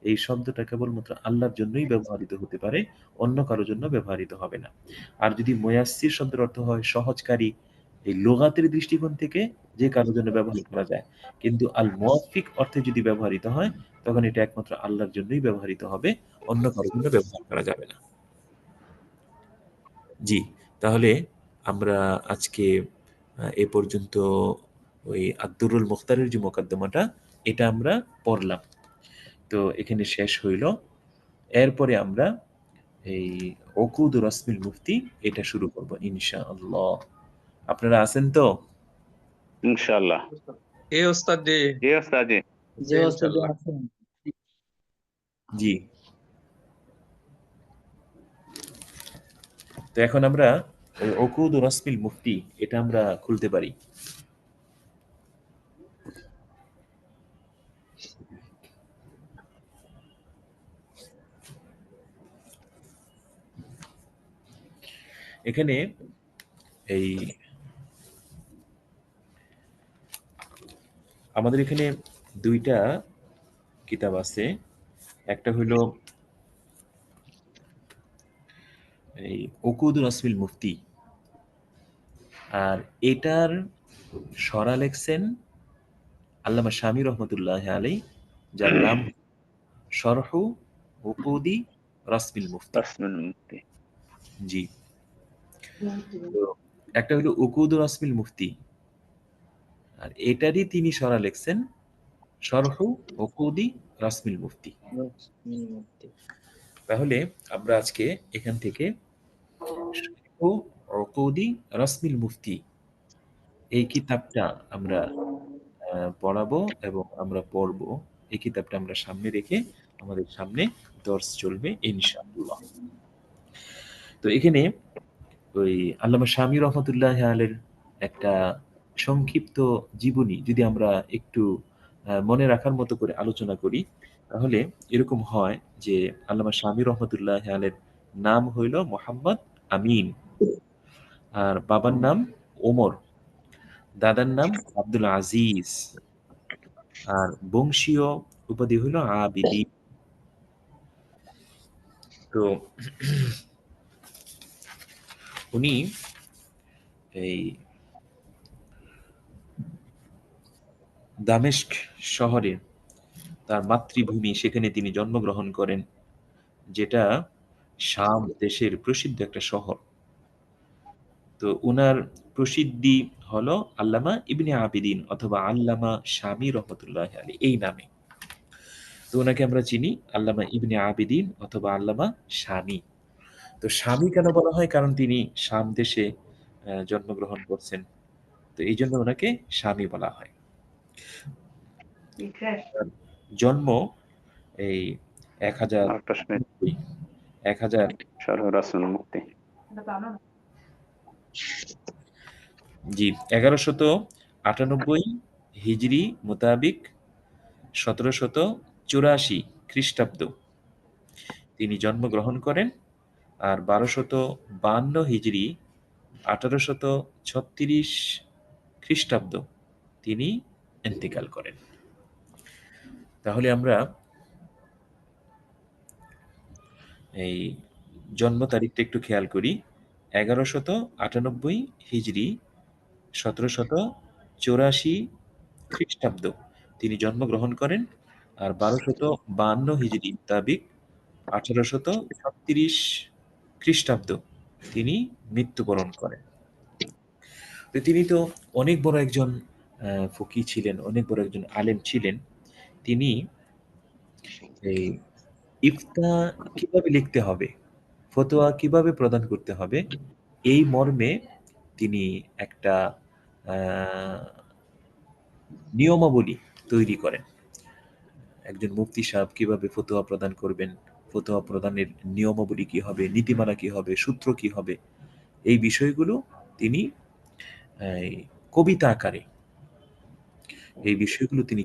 এই শব্দটা কেবলমাত্র আল্লাহর জন্যই ব্যবহৃত হতে পারে, অন্য কারোর জন্য ব্যবহৃত হবে না। আর যদি মুয়াসসির শব্দের অর্থ হয় সহজকারী, এই লুগাতের দৃষ্টিকোণ থেকে যে কারোর জন্য ব্যবহার করা যায়। কিন্তু আল মুওয়াফফিক অর্থে যদি ব্যবহৃত হয়, তখন এটা একমাত্র আল্লাহর জন্যই ব্যবহৃত হবে, অন্য কারোর জন্য ব্যবহার করা যাবে না। জি, তাহলে আমরা আজকে এ পর্যন্ত ওই আদ-দুরুল মুখতারের যে মোকদ্দমাটা, এটা আমরা পড়লাম। তো এখানে শেষ হইল। এরপরে আমরা এই উকুদ রাসমিল মুফতি এটা শুরু করব ইনশাআল্লাহ। আপনারা আছেন তো? ইনশাআল্লাহ। এ ওস্তাদ জি। জি ওস্তাদ জি। জি ইনশাআল্লাহ। জি। তো এখন আমরা ওই উকুদ রাসমিল মুফতি এটা আমরা খুলতে পারি। এখানে এই আমাদের এখানে দুইটা কিতাব আছে। একটা হইল এই উকুদুল আসমিল মুফতি, আর এটার সরা লেখছেন আল্লামা শামী রহমতুল্লাহ আলাই, যার নাম শরহু উকুদি রাসমিল মুফতি। রাসমিল মুফতি। জি। তো একটা হলো উকুদুল রাসমিল মুফতি, আর এটারই তিনি সরা লেখছেন শরহু উকুদি রাসমিল মুফতি। তাহলে আমরা আজকে এখান থেকে শরহু উকুদি রাসমিল মুফতি এই কিতাবটা আমরা পড়াবো এবং আমরা পড়বো। এই কিতাবটা আমরা সামনে রেখে আমাদের সামনে দর্স চলবে ইনশাআল্লাহ। তো এখানে ওই আল্লামা শামী রহমতুল্লাহ আলের একটা সংক্ষিপ্ত জীবনী যদি আমরা একটু মনে রাখার মতো করে আলোচনা করি, তাহলে এরকম হয় যে আল্লামা শামী রহমতুল্লাহ আলের নাম হইল মোহাম্মদ আমিন, আর বাবার নাম ওমর, দাদার নাম আব্দুল আজিজ, আর বংশীয় উপাধি হইল আবিদি। তো উনি এই দামেস্ক শহরে তার মাতৃভূমি, সেখানে তিনি জন্মগ্রহণ করেন, যেটা শাম দেশের প্রসিদ্ধ একটা শহর। তো উনার প্রসিদ্ধি হলো আল্লামা ইবনে আবিদিন অথবা আল্লামা শামী রহমতুল্লাহ আলী এই নামে। তো ওনাকে আমরা চিনি আল্লামা ইবনে আবিদিন অথবা আল্লামা শামী। তো শামী কেন বলা হয়? কারণ তিনি শাম দেশে জন্মগ্রহণ করছেন, তো এই জন্য ওনাকে শামী বলা হয়। জন্ম এই 1000 শরহু রাসমিল মুফতি। জি 1198 হিজরি মোতাবিক 1784 খ্রিস্টাব্দ তিনি জন্মগ্রহণ করেন, আর 1252 হিজরি 1836 খ্রিস্টাব্দ তিনি ইন্তেকাল করেন। তাহলে আমরা এই জন্ম তারিখটা একটু খেয়াল করি। 1198 হিজরি 1784 খ্রিস্টাব্দ তিনি জন্মগ্রহণ করেন, আর 1252 হিজরি মোতাবিক 1836 খ্রিস্টাব্দ তিনি মৃত্যুবরণ করেন। তো তিনি তো অনেক বড় একজন ফকি ছিলেন, অনেক বড় একজন আলেম ছিলেন। তিনি এই ইফতা কিভাবে লিখতে হবে, ফতোয়া কিভাবে প্রদান করতে হবে, এই মর্মে তিনি একটা নিয়মাবলী তৈরি করেন। একজন মুফতি সাহেব কিভাবে ফতোয়া প্রদান করবেন, ফতোয়া প্রদানের নিয়মাবলী কি হবে, নীতিমালা কি হবে, সূত্র কি হবে, এই বিষয়গুলো তিনি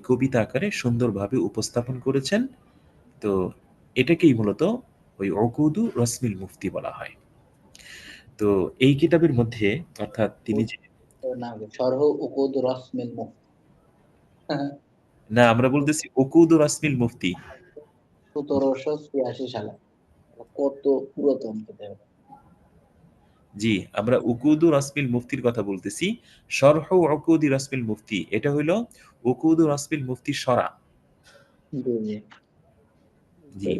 কবিতা আকারে সুন্দরভাবে উপস্থাপন করেছেন। তো এটাকেই মূলত ওই উকুদু রসমিল মুফতি বলা হয়। তো এই কিতাবের মধ্যে অর্থাৎ তিনি যে শরহ উকুদ রসমিল মুফতি। না, আমরা বলতেছি উকুদু রসমিল মুফতি 1786 সালে, কত পুরাতন কিতাব। জি, আমরা উকুদু রসমিল মুফতির কথা বলতেছি। শরহ উকুদি রসমিল মুফতি এটা হইলো উকুদু রসমিল মুফতির সরা। জি,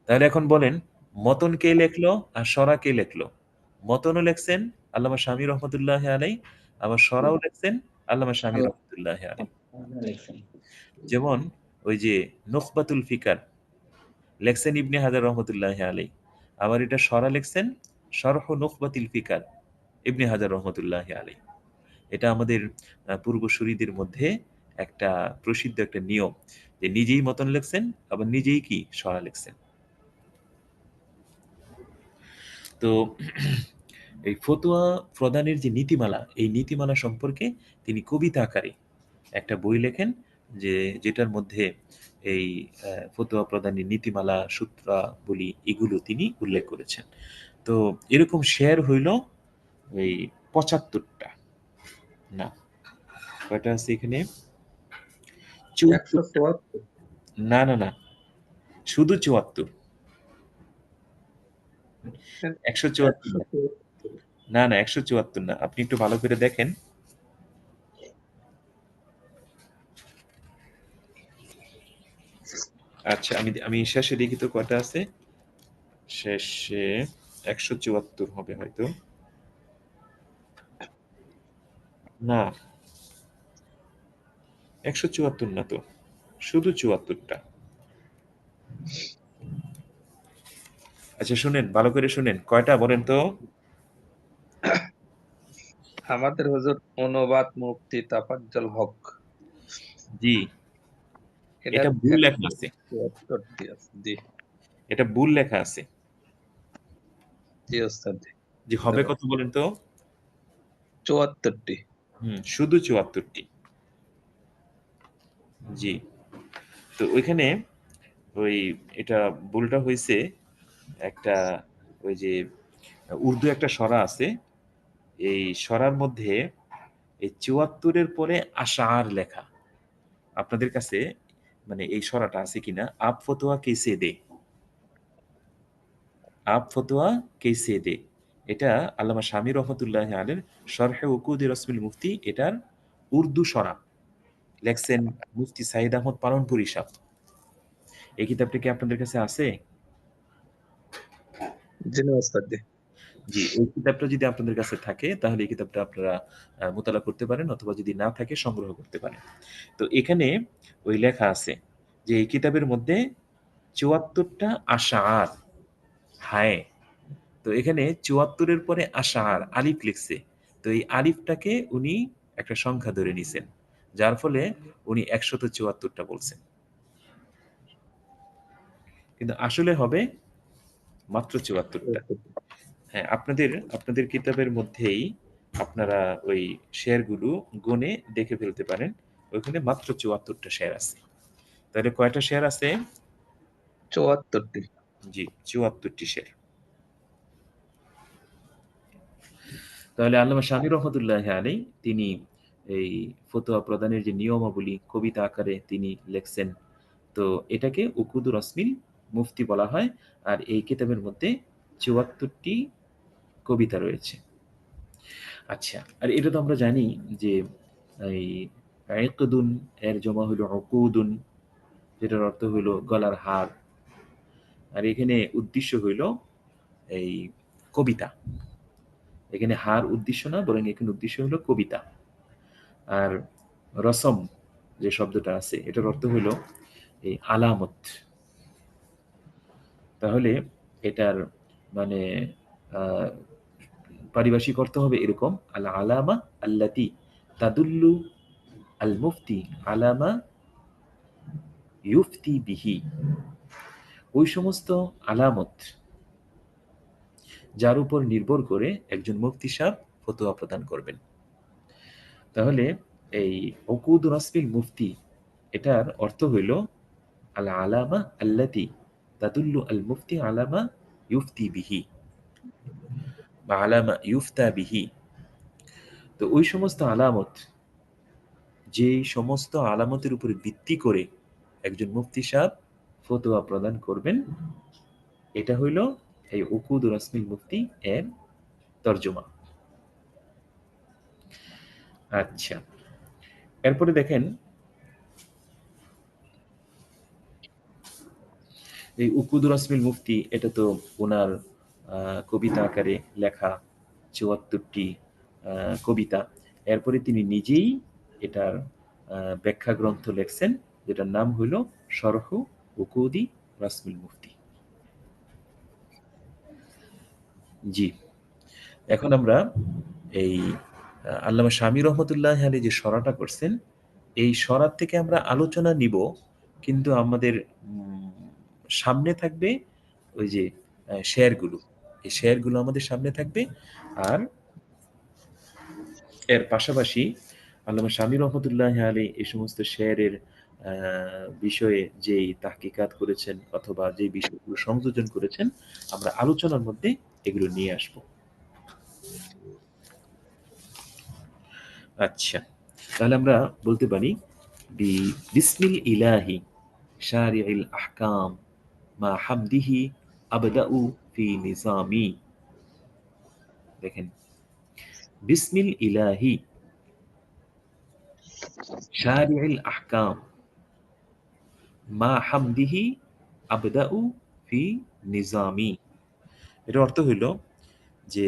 তাহলে এখন বলেন মতন কে লেখলো আর সরা কে লেখলো? মতনও লেখছেন আল্লামা শামী রহমতুল্লাহ আলাই, আবার সরাও লেখছেন আল্লামা শামী রহমতুল্লাহ আলাই। যেমন ওই যে নুখবাতুল ফিকার লেখছেন ইবনে হাজার রহমতুল্লাহ আলাই, আবার এটা সরা লেখছেন শরহ নুখবাতুল ফিকার ইবনে হাজার রহমতুল্লাহ আলাই। এটা আমাদের পূর্বসূরীদের মধ্যে একটা প্রসিদ্ধ একটা নিয়ম যে নিজেই মতন লেখছেন আবার নিজেই কি সরা লেখছেন। তো এই ফতোয়া প্রদানের যে নীতিমালা, এই নীতিমালা সম্পর্কে তিনি কবিতা আকারে একটা বই লেখেন, যেটার মধ্যে এই ফতোয়া প্রদানের নীতিমালা সূত্রাবলী এগুলো তিনি উল্লেখ করেছেন। তো এরকম শেয়ার হইল ওই ৭৫টা, না কয়টা আছে এখানে, 174 না না না, শুধু ৭৪, ১৭৪ না, না ১৭৪ না, আপনি একটু ভালো করে দেখেন। আচ্ছা, আমি শেষে দেখি তো কয়টা আছে। শেষে ১৭৪ হবে হয়তো, না ১৭৪ না তো, শুধু ৭৪টা। আচ্ছা শুনেন, ভালো করে শুনেন, কয়টা বলেন তো? আমাদের হুজুর অনুবাদ মুফতি তাফাজ্জল হক, জি, এটা ভুল লেখা আছে, 174টি আছে। জি এটা ভুল লেখা আছে। জি ওস্তাদ, জি, হবে কত বলেন তো? 74টি। শুধু ৭৪টি। জি, তো ওইখানে ওই এটা ভুলটা হয়েছে, একটা ওই যে উর্দু একটা সরা আছে, এই সরার মধ্যে এই ৭৪-এর পরে আশআর লেখা। আপনাদের কাছে মানে এই সরাটা আছে কিনা? আপ ফতোয়া কেসে দে, আপ ফতোয়া কেসে দে, এটা আল্লামা শামী রহমতুল্লাহ আলের শরহে উকুদি রসমিল মুফতি, এটার উর্দু সরা লেখছেন মুফতি সাইদ আহমদ পালনপুরি সাহ। এই কিতাবটা কি আপনাদের কাছে আছে? জি না ওস্তাদ জি। জি, এই কিতাবটা যদি আপনাদের কাছে থাকে তাহলে এই কিতাবটা আপনারা মোতালা করতে পারেন, অথবা যদি না থাকে সংগ্রহ করতে পারেন। তো এখানে ওই লেখা আছে যে এই কিতাবের মধ্যে ৭৪টা আশআর, হায়। তো এখানে ৭৪-এর পরে আশআর আলিফ লিখছে, তো এই আলিফটাকে উনি একটা সংখ্যা ধরে নিছেন, যার ফলে উনি ১৭৪টা বলছেন, কিন্তু আসলে হবে মাত্র ৭৪টা। হ্যাঁ, আপনাদের কিতাবের মধ্যেই আপনারা ওই শেয়ারগুলো গুনে দেখে ফেলতে পারেন, ওইখানে মাত্র ৭৪টা শেয়ার আছে। তাহলে কয়টা শেয়ার আছে? 74টি। জি, ৭৪টি শেয়ার। তাহলে আল্লামা শামী রহমতুল্লাহ আলাই তিনি এই ফতোয়া প্রদানের যে নিয়মাবলী কবিতা আকারে তিনি লেখছেন, তো এটাকে উকুদুর রসমিল মুফতি বলা হয়। আর এই কিতাবের মধ্যে ৭৪টি কবিতা রয়েছে। আচ্ছা, আর এটা তো আমরা জানি যে এই ইকদুন এর জমা হলো উকুদুন, যেটার অর্থ হইল গলার হার। আর এখানে উদ্দেশ্য হইল এই কবিতা, এখানে হার উদ্দেশ্য না, বরং এখানে উদ্দেশ্য হলো কবিতা। আর রসম যে শব্দটা আছে এটার অর্থ হইল এই আলামত। তাহলে এটার মানে আহ, পারিভাষিক অর্থ হবে এরকম, আল আলামা আল্লাতি তাদুল্লু আল মুফতি আলামা ইউফতি বিহি, ওই সমস্ত আলামত যার উপর নির্ভর করে একজন মুফতি সাহেব ফতোয়া প্রদান করবেন। তাহলে এই উকুদ রাসমিল মুফতি এটার অর্থ হইল আল আলামা আল্লাতি তাদুল্লু আল মুফতি আলামা ইউফতি বিহি বা আলামা ইউফতা বিহি। তো ওই সমস্ত আলামত, যে সমস্ত আলামতের উপরে ভিত্তি করে একজন মুফতি সাহেব ফতোয়া প্রদান করবেন, এটা হইল এই উকুদ রাসমিল মুফতি এর তর্জমা। আচ্ছা, এরপরে দেখেন এই উকুদ রাসমিল মুফতি, এটা তো ওনার কবিতা আকারে লেখা ৭৪টি কবিতা। এরপরে তিনি নিজেই এটার ব্যাখ্যা গ্রন্থ লেখছেন, যেটার নাম হইল শরহ উকুদি রাসমিল মুফতি। জি, এখন আমরা এই আল্লামা শামী রহমতুল্লাহ আলী যে সরাটা করছেন, এই সরাত থেকে আমরা আলোচনা নিব, কিন্তু আমাদের সামনে থাকবে ওই যে শেয়ারগুলো, এই শেয়ারগুলো আমাদের সামনে থাকবে। আর এর পাশাপাশি আল্লামা শামী রহমতুল্লাহ আলী এই সমস্ত শেয়ারের বিষয়ে যেই তাহকিকাত করেছেন অথবা যে বিষয়গুলো সংযোজন করেছেন, আমরা আলোচনার মধ্যে এগুলো নিয়ে আসব। আচ্ছা, তাহলে আমরা বলতে পারি বিসমিল ইলাহি শারিউল আহকাম মা হামদিহি আবদাউ ফি নিজামি। দেখেন, বিসমিল ইলাহি শারিউল আহকাম মা হামদিহি আবদাউ ফি নিজামি। এর অর্থ হইল যে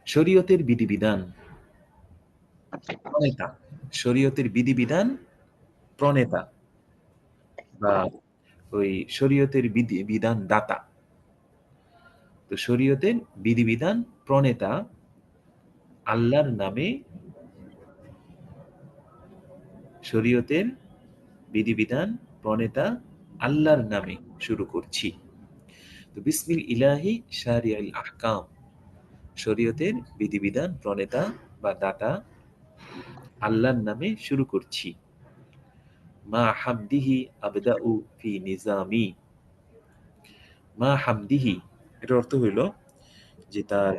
শরীয়তের বিধিবিধান প্রণেতা, শরীয়তের বিধিবিধান প্রণেতা বা ওই শরীয়তের বিধান দাতা। তো শরীয়তের বিধিবিধান প্রণেতা আল্লাহর নামে, শরীয়তের বিধিবিধান প্রণেতা আল্লাহর নামে শুরু করছি। তো বিসমিল ইলাহি শারিউল আহকাম, শরীয়তের বিধিবিধান প্রণেতা বা দাতা আল্লাহর নামে শুরু করছি। মা হামদিহি আবদাউ ফি নিজামি। মা হামদিহি, এর অর্থ হইল যে তার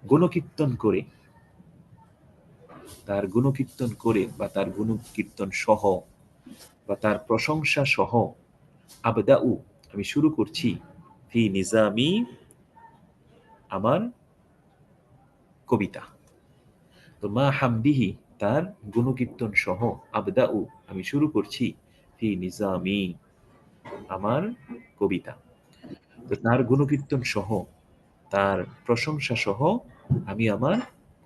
গুণকীর্তন করে, তার গুণকীর্তন করে বা তার গুণকীর্তন সহ বা তার প্রশংসা সহ আবদাউ, আমি শুরু করছি, ফি নিজামি, আমার কবিতা। তো মা হামদিহি, তার গুণকীর্তন সহ, আবদাউ, আমি শুরু করছি, ফি নিজামি, আমার কবিতা। তো তার গুণকীর্তন সহ, তার প্রশংসা সহ আমি আমার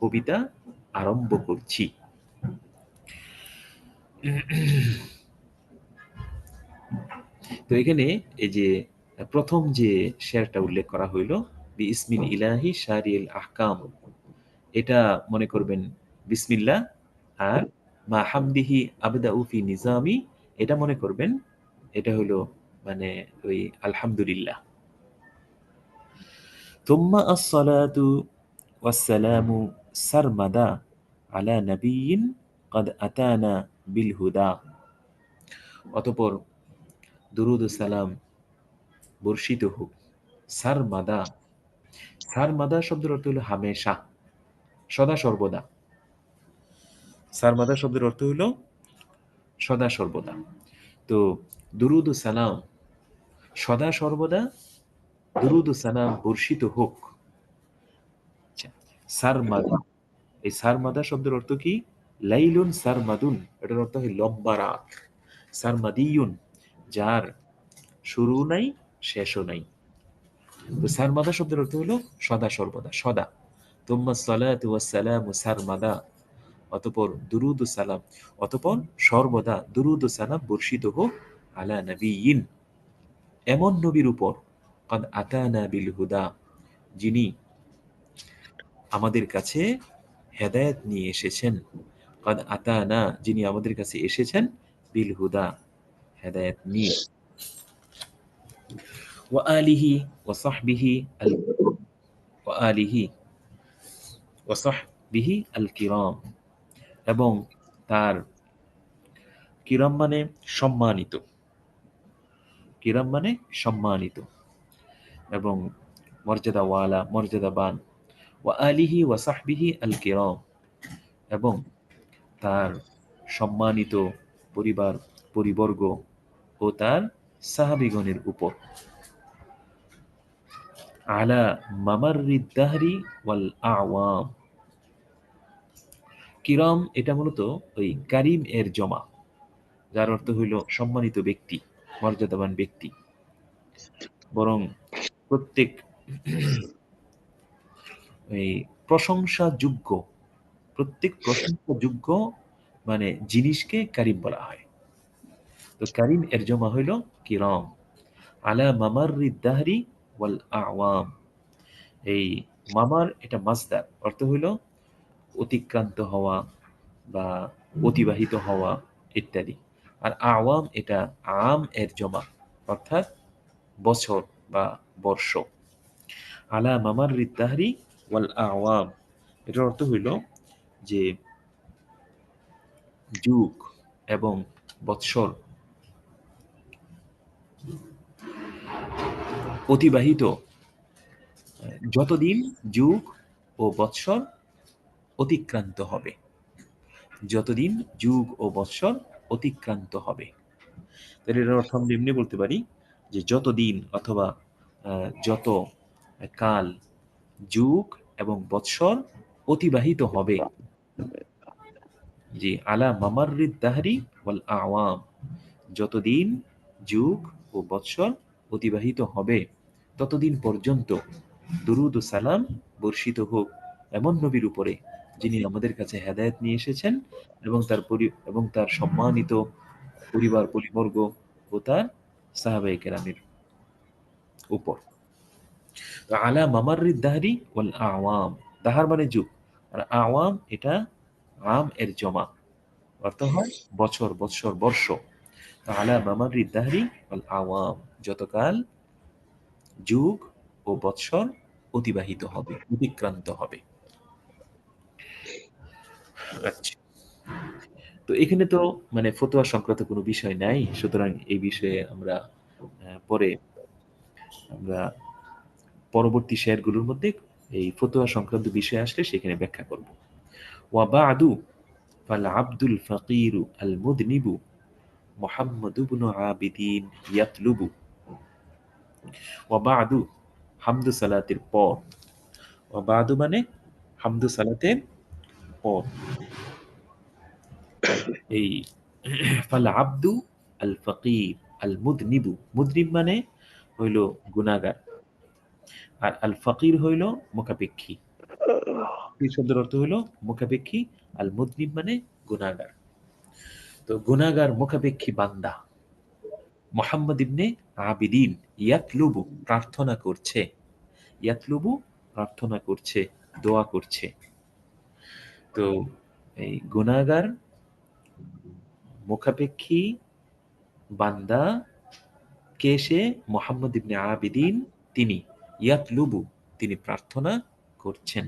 কবিতা আরম্ভ করছি। তো এখানে এই যে প্রথম যে শেয়ারটা উল্লেখ করা হইল, বিসমিল ইলাহি শারিউল আহকাম, এটা মনে করবেন বিসমিল্লাহ, আর মা হামদিহি আবদাউ ফি নিজামি, এটা মনে করবেন এটা হলো মানে ওই আলহামদুলিল্লাহ। তুম্মা আসসালাতু ওয়াসসালামু সারমাদা আলা নাবিয়্যিন ক্বাদ আতানা বিল হুদা। অতঃপর দুরূদ ও সালাম বর্ষিত হোক সারমাদা। সারমাদা শব্দের অর্থ হলো হামেশা, সদা সর্বদা। সারমাদা শব্দের অর্থ হলো সদা সর্বদা। তো দুরূদ ও সালাম, সদা সর্বদা দুরূদ ও সালাম বর্ষিত হোক। সারমাদা, এই সারমাদা শব্দের অর্থ কি? লাইলুন সারমাদুন, এটার অর্থ হয় লম্বা রাত। সারমাদিয়ুন, যার শুরু নাই শেষও নাই। তো সারমাদা শব্দের অর্থ হলো সদা সর্বদা, সদা। তুম্মা সালাতু ওয়াস সালামু সারমাদা, অতঃপর দুরূদ ও সালাম, অতঃপর সর্বদা দুরূদ ও সালাম বর্ষিত হোক আলা নবিয়্যিন, এমন নবীর উপর, ক্বাদ আতানা বিল হুদা, যিনি আমাদের কাছে হেদায়েত নিয়ে এসেছেন। ক্বাদ আতানা, যিনি আমাদের কাছে এসেছেন, বিল হুদা, হেদায়েত নিয়ে। ওয়া আলিহি ওয়া সাহবিহি ওয়া আলিহি ওয়া সাহবিহি আল কিরাম, এবং তার কিরাম মানে সম্মানিত, কিরাম মানে সম্মানিত এবং মর্যাদাওয়ালা, মর্যাদাবান। ওয়া আলিহি ওয়া সাহবিহি আল কিরাম, এবং তার সম্মানিত পরিবার পরিবর্গ ও তার সাহাবিগণের উপর। আলা মামাররিদ দাহরি ওয়াল আওয়াম। কিরাম এটা মূলত ওই কারিম এর জমা, যার অর্থ হইল সম্মানিত ব্যক্তি, মর্যাদাবান ব্যক্তি। বরং প্রত্যেক এই প্রশংসাযোগ্য, প্রত্যেক প্রশংসাযোগ্য মানে জিনিসকে কারিম বলা হয়। তো কারিম এর জমা হইল কিরাম। আলা মামাররিদ দাহরি ওয়াল আওয়াম। এই মামার এটা মাসদার, অর্থ হইল অতিক্রান্ত হওয়া বা অতিবাহিত হওয়া ইত্যাদি। আর আওয়াম এটা আম এর জমা, অর্থাৎ বছর বা বর্ষ। আলা মামাররিদ দাহরি ওয়াল আওয়াম, এটার অর্থ হইল যে যুগ এবং বৎসর অতিবাহিত, যতদিন যুগ ও বৎসর অতিক্রান্ত হবে, যতদিন যুগ ও বৎসর অতিক্রান্ত হবে। তাহলে এর অর্থ আমরা এমনি বলতে পারি যে যতদিন অথবা যত কাল, যুগ এবং বৎসর অতিবাহিত হবে। জি, আলা মামাররিদ দাহরি ওয়াল আওয়াম, যতদিন যুগ ও বৎসর অতিবাহিত হবে ততদিন পর্যন্ত দুরুদ ও সালাম বর্ষিত হোক এমন নবীর উপরে যিনি আমাদের কাছে হেদায়েত নিয়ে এসেছেন, এবং তার সম্মানিত পরিবার পরিবর্গ ও তার সাহাবায়ে কেরামের উপর। আলা মামাররিদ দাহরি ওয়াল আওয়াম, দাহার মানে যুগ, আর আওয়াম এটা আম এর জমা, অর্থ হয় বছর, বৎসর, বর্ষ। আলা মামাররিদ দাহরি ওয়াল আওয়াম, যতকাল যুগ ও বৎসর অতিবাহিত হবে, অতিক্রান্ত হবে। আচ্ছা, তো এখানে তো মানে ফতোয়া সংক্রান্ত কোনো বিষয় নাই, সুতরাং এই বিষয়ে আমরা পরে আমরা পরবর্তী শেয়ারগুলোর মধ্যে এই ফতোয়া সংক্রান্ত বিষয় আসলে সেখানে ব্যাখ্যা করব। ওয়া বা'দু ফাল আব্দুল ফাকিরু আল মুদনিবু মুহাম্মদ ইবনু আবিদিন ইয়াতলুবু। ওয়া বা'দু, হামদু সালাতের পর। ওয়া বা'দু মানে হামদু সালাতের পর। এই ফাল আব্দু আল ফাকির আল মুদনিবু, মুদনিব মানে হইল গুনাহগার, আর আল ফাকির হইল মুখাপেক্ষী। এই শব্দের অর্থ হইল মুখাপেক্ষী, আল মুদনিব মানে গুনাহগার। তো গুনাহগার মুখাপেক্ষী বান্দা মুহাম্মদ ইবনে আবিদিন ইয়াতলুবু প্রার্থনা করছে, ইয়াতলুবু প্রার্থনা করছে, দোয়া করছে। তো এই গুনাহগার মুখাপেক্ষী বান্দা কে সে? মুহাম্মদ ইবনে আবিদিন, তিনি ইয়াতলুবু তিনি প্রার্থনা করছেন,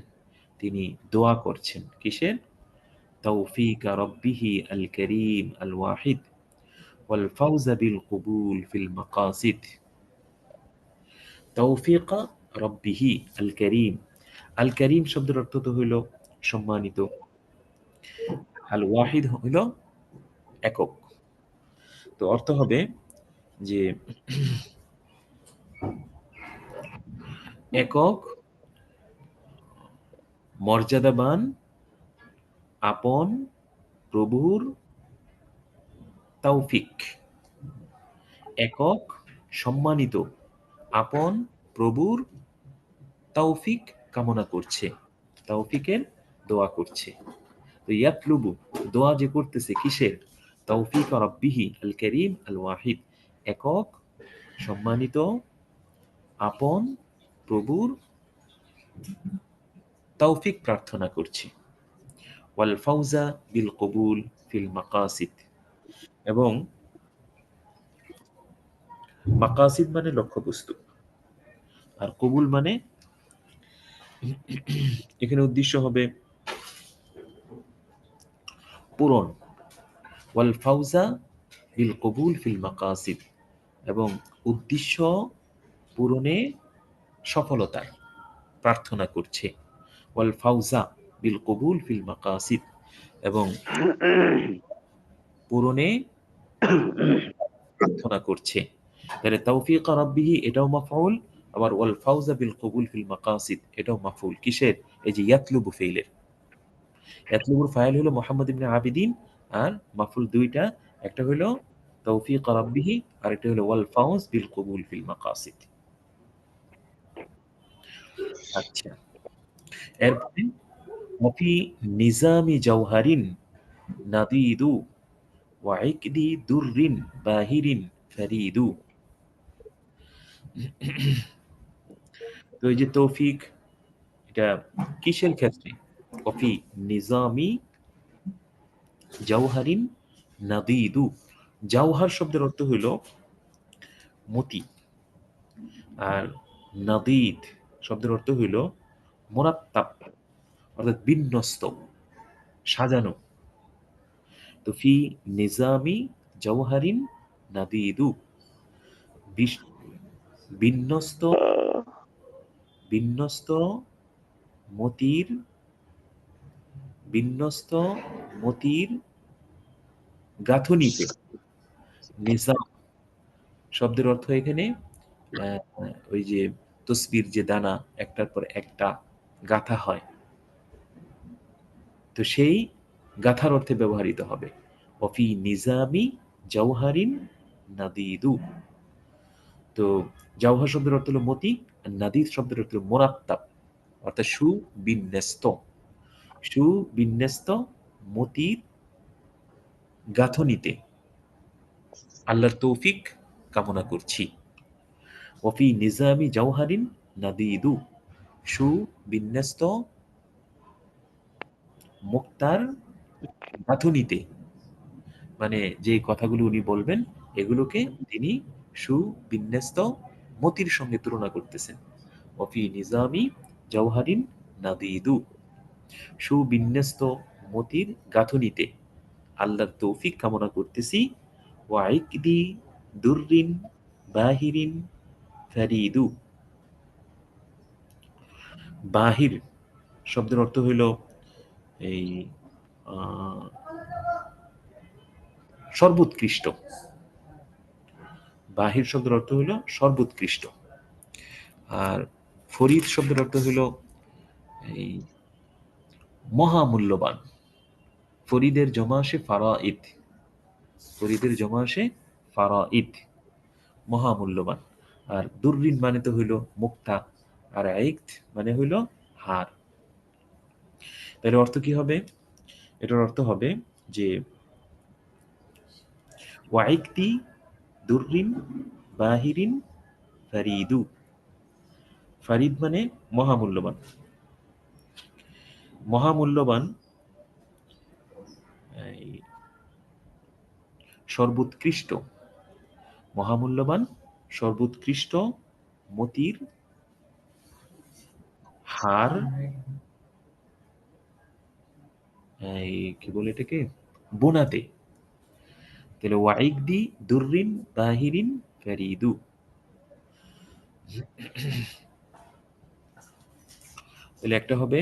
তিনি দোয়া করছেন। কিসের? তৌফিক রব্বিহি আল করিম আল ওয়াহিদ ওয়াল ফাউজ বিল কবুল ফিল মাকাসিদ। তৌফিক রব্বিহি আল করিম, আল করিম শব্দের অর্থ তো হইল সম্মানিত, আল ওয়াহিদ হইল একক। তো অর্থ হবে যে একক, মর্যাদাবান, আপন প্রভুর তৌফিক। একক, সম্মানিত, আপন প্রভুর তৌফিক কামনা করছে, তৌফিকের দোয়া করছে। তো ইয়াতলুবু দোয়া যে করতেছে কিসের? তৌফিক রব্বিহি আল করিম আল ওয়াহিদ, একক, সম্মানিত, আপন প্রভুর তৌফিক প্রার্থনা করছে। ওয়াল ফাউজা বিল কবুল ফিল মাকাসিদ, এবং মাকাসিদ মানে লক্ষ্যবস্তু, আর কবুল মানে এখানে উদ্দেশ্য হবে পূরণ, ওয়াল ফাউজা বিল কবুল ফিল মাকাসিদ, এবং উদ্দেশ্য পূরণে সফলতার প্রার্থনা করছে। ওয়াল ফাউজা বিল কবুল ফিল মাকাসিদ, এবং পূরণে প্রার্থনা করছে। তাহলে তৌফিক রাব্বিহি এটাও মাফউল, আবার ওয়াল ফাউজা বিল কবুল ফিল মাকাসিদ এটাও মাফউল। কিসের? এই যে ইয়াতলুবু ফেইলের। ইয়াতলুবুর ফাইল হলো মুহাম্মদ ইবনে আবিদিন, আর মাফউল দুইটা, একটা হলো তৌফিক রাব্বিহি আর একটা হলো ওয়াল ফাউজ বিল কবুল ফিল মাকাসিদ। আচ্ছা, এরপরে ওয়াফি নিজামি জাওহারিন নাদিদু ওয়া ইকদি দুররিন বাহিরিন ফারিদু। তো এই যে তৌফিক, এটা কিসের ক্ষেত্রে? ওয়াফি নিজামি জাওহারিন নাদিদু। জাওহার শব্দের অর্থ হইল মতি, আর নাদিদ শব্দের অর্থ হইল মুরাত্তাব, অর্থাৎ বিন্যস্ত, সাজানো। তো ফি নিজামি জাওহারিন নাদিদু, বিন্যস্ত বিন্যস্ত মতির বিন্যস্ত মতির গাঁথুনিতে। নিজাম শব্দের অর্থ এখানে ওই যে তসবির যে দানা একটার পর একটা গাঁথা হয়, তো সেই গাঁথার অর্থে ব্যবহৃত হবে। অফি নিজামি জাওহারিন নাদিদু। তো জাওহার শব্দের অর্থ হলো মতি, আর নাদিদ শব্দের অর্থ হলো মোরাত্তাব, অর্থাৎ সুবিন্যস্ত। সুবিন্যস্ত মতির গাঁথনিতে আল্লাহর তৌফিক কামনা করছি। ওফি নিজামি জাওহারিন নাদিদু, সুবিন্যস্ত মুক্তার গাঁথনিতে, মানে যে কথাগুলো উনি বলবেন এগুলোকে তিনি সুবিন্যস্ত মতির সঙ্গে তুলনা করতেছেন। ওফি নিজামি জাওহারিন নাদিদু, সুবিন্যস্ত মতির গাঁথনিতে আল্লাহর তৌফিক কামনা করতেছি। ওয়াইকদি দুররিন বাহিরিন ফারিদু। বাহির শব্দের অর্থ হইল এই সর্বোৎকৃষ্ট। বাহির শব্দের অর্থ হইল সর্বোৎকৃষ্ট। আর ফরিদ শব্দের অর্থ হইল এই মহামূল্যবান। ফরিদের জমা আসে ফারাইদ, ফরিদের জমা আসে ফারাইদ, মহামূল্যবান। আর দুররিন মানে তো হইল মুক্তা, আর আইক্ত মানে হইল হার। তাহলে অর্থ কি হবে? এটার অর্থ হবে যে ওয়াইকতি দুররিন বাহিরিন ফারিদু। ফারিদ মানে মহামূল্যবান, মহামূল্যবান সর্বোৎকৃষ্ট, মহামূল্যবান সর্বোৎকৃষ্ট মতির হার, কি বলে এটাকে, বোনাতে। তাহলে ওয়াইকদি দুররিন বাহিরিন ফারিদু। তাহলে একটা হবে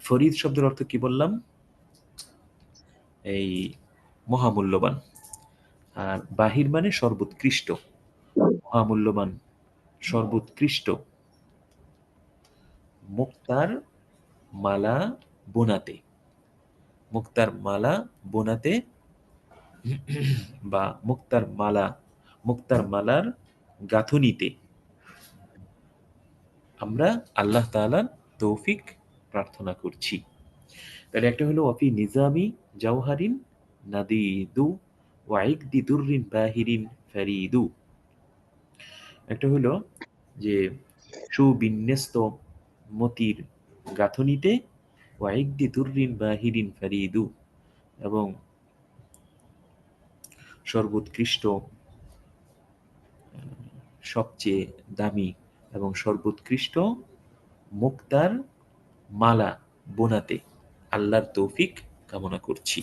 ফরিদ শব্দের অর্থ কি বললাম? এই মহামূল্যবান। আর বাহির মানে সর্বোৎকৃষ্ট, মহামূল্যবান সর্বোৎকৃষ্ট মুক্তার মালা বোনাতে, মুক্তার মালা বোনাতে, বা মুক্তার মালার গাঁথনিতে আমরা আল্লাহ তাআলার তৌফিক প্রার্থনা করছি। তাহলে একটা হলো ওয়াফি নিজামি জাওহারিন নাদিদু ওয়াইকদি দুররিন বাহিরিন ফারিদু। একটা হলো যে সুবিন্যস্ত মতির গাঁথনিতে ওয়াইকদি দুররিন বাহিরিন ফারিদু, এবং সর্বোৎকৃষ্ট, সবচেয়ে দামি এবং সর্বোৎকৃষ্ট মুক্তার মালা বোনাতে আল্লাহর তৌফিক কামনা করছি।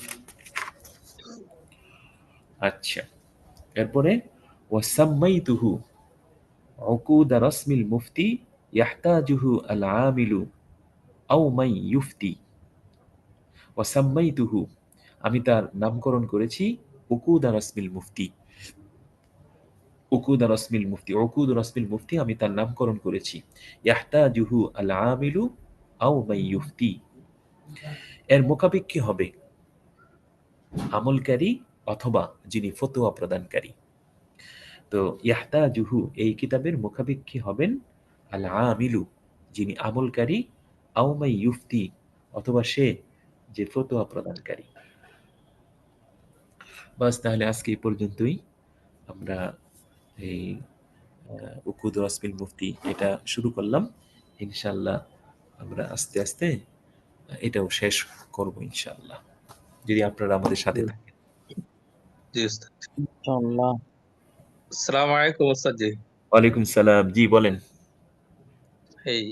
আচ্ছা, এরপরে ওয়াসাম্মাইতুহু উকুদা রাসমিল মুফতি ইয়াহতাজুহু আল আমিলু আও মাই ইউফতি। ওয়াসাম্মাইতুহু, আমি তার নামকরণ করেছি উকুদা রাসমিল মুফতি। উকুদা রাসমিল মুফতি, উকুদ রাসমিল মুফতি, আমি তার নামকরণ করেছি। ইয়াহতাজুহু আল আমিলু আও মাই ইউফতি, এর মোকাবিক্ষি হবে আমলকারী অথবা যিনি ফতোয়া প্রদানকারী। তো ইয়াহতাজুহু, এই কিতাবের মুখাপেক্ষী হবেন আল আমিলু, যিনি আমলকারী, আও মাই ইউফতি, অথবা সে যে ফতোয়া প্রদানকারী। বাস, তাহলে আজকে এই পর্যন্তই। আমরা এই উকুদ রাসমিল মুফতি এটা শুরু করলাম। ইনশাআল্লাহ আমরা আস্তে আস্তে এটাও শেষ করব ইনশাআল্লাহ, যদি আপনারা আমাদের সাথে থাকেন। জি উস্তাদ। ইনশাআল্লাহ। আসসালামু আলাইকুম উস্তাদ জি। ওয়ালাইকুম সালাম, জি বলেন। এই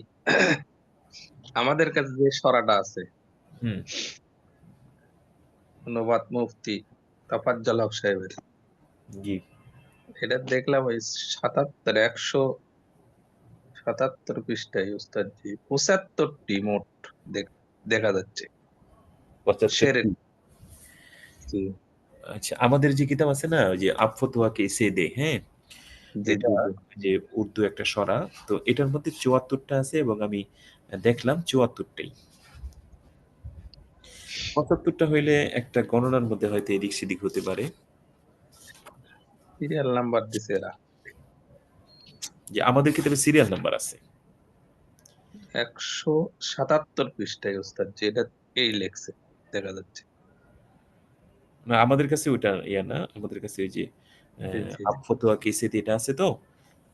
আমাদের কাছে যে সরাটা আছে, হুম, অনুবাদ মুফতি তাফাজ্জল হক সাহেবের, জি। এটা দেখলাম ওই 177 পৃষ্ঠায় উস্তাদ জি 75টি মোট দেখা যাচ্ছে 75 শেরের। জি আচ্ছা, আমাদের যে কিতাব আছে না, ওই যে আফতোয়া কে সে দে, হ্যাঁ, জি এটা জি জি। যে উর্দু একটা সরা, তো এটার মধ্যে 74টা আছে এবং আমি দেখলাম 74টাই। 75টা হইলে একটা গণনার মধ্যে হয়তো এদিক সেদিক হতে পারে। সিরিয়াল নাম্বার দিছে এরা। যে আমাদের কিতাবে সিরিয়াল নাম্বার আছে। 177 পৃষ্ঠায় উস্তাদ জি, এটা এই লেখছে দেখা যাচ্ছে। না, আমাদের কাছে ওটা ইয়া না, আমাদের কাছে ওই যে জি জি আফতোয়া কে সে দে এটা আছে। তো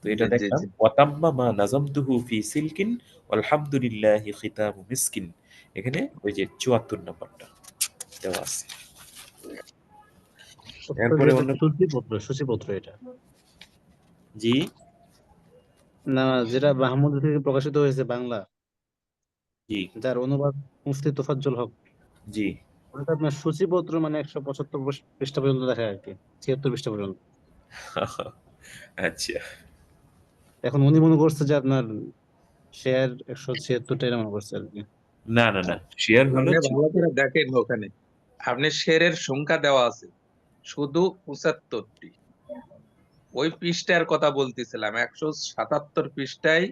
তো এটা জি জি দেখলাম জি। ওয়াতাম্মা মা নাযামতুহু ফি সিলকিন আলহামদুলিল্লাহি খিতামু মিসকিন, এখানে ওই যে 74 নাম্বারটা দেওয়া আছে। এরপরে অন্য, সূচিপত্র এটা জি না, যেটা মাহমুদ থেকে প্রকাশিত হয়েছে বাংলা, জি যার অনুবাদ মুফতি তোফাজ্জল হক, জি। ওটা আপনার সূচিপত্র মানে 175 পৃষ্ঠা পর্যন্ত দেখায় আর কি, 76 পৃষ্ঠা পর্যন্ত। আচ্ছা, এখন উনি মনে করছে যে আপনার শেয়ার 176টাই মনে করছে আর কি। না না না, শেয়ার হলো আপনি ভালো করে দেখেন, ওখানে আপনি শেরের সংখ্যা দেওয়া আছে শুধু 75টি। ওই পৃষ্ঠার কথা বলতেছিলাম, 177 পৃষ্ঠায়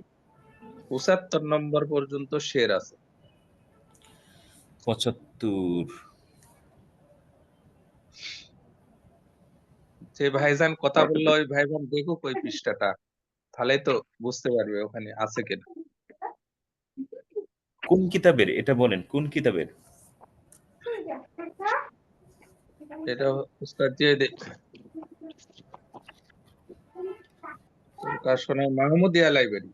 75 নম্বর পর্যন্ত শের আছে। 75। যে ভাইজান কথা বললো ওই ভাইজান দেখুক ওই পৃষ্ঠাটা, তাহলেই তো বুঝতে পারবে ওখানে আছে কিনা। কোন কিতাবের এটা বলেন, কোন কিতাবের? এটা উস্তাদ জি প্রকাশনা মাহমুদিয়া লাইব্রেরি।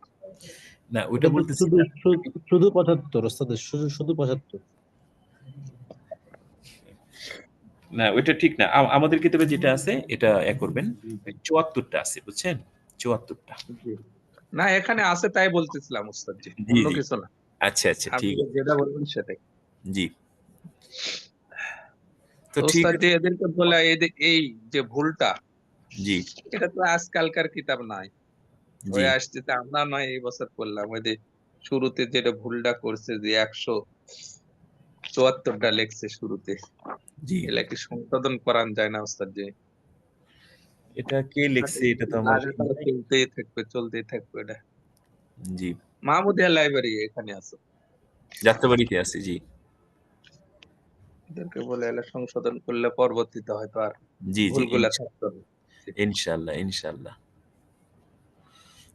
না, ওইটা এটা তো বলতেছি শুধু না। শুধু 75 ওস্তাদ, শুধু 75। না, ওইটা ঠিক না। আমাদের কিতাবে যেটা আছে এটা করবেন, 74টা আছে, বুঝছেন? 74টা। জি। না, এখানে আছে তাই বলতেছিলাম উস্তাদ জি, জি অন্য জি। কিছু না। আচ্ছা আচ্ছা, আপনি ঠিক আছে। যেটা বলবেন সেটাই। জি, তো তো ঠিক উস্তাদ জি আছে। এদেরকে বলে এই যে ভুলটা, জি এটা তো আজকালকার কিতাব নাই, জি হয়ে আসছে। তা আমরা নয় এই বছর করলাম, ওই যে শুরুতে যেটা ভুলটা করছে যে 174টা লেখছে শুরুতে, জি। এগুলা কি সংশোধন করান যায় না উস্তাদ জি? এটা কে লিখছে এটা তো আমার লাগাতার চলতেই থাকবে চলতেই থাকবে এটা। জি, মাহমুদিয়া লাইব্রেরি এখানে আছে। যাত্রাবাড়িতে আছে। জি এদেরকে বলে এলা সংশোধন করলে পরবর্তীতে হয়তো আর জি জি, ভুলগুলা থাকতো না। ইনশাআল্লাহ ইনশাআল্লাহ।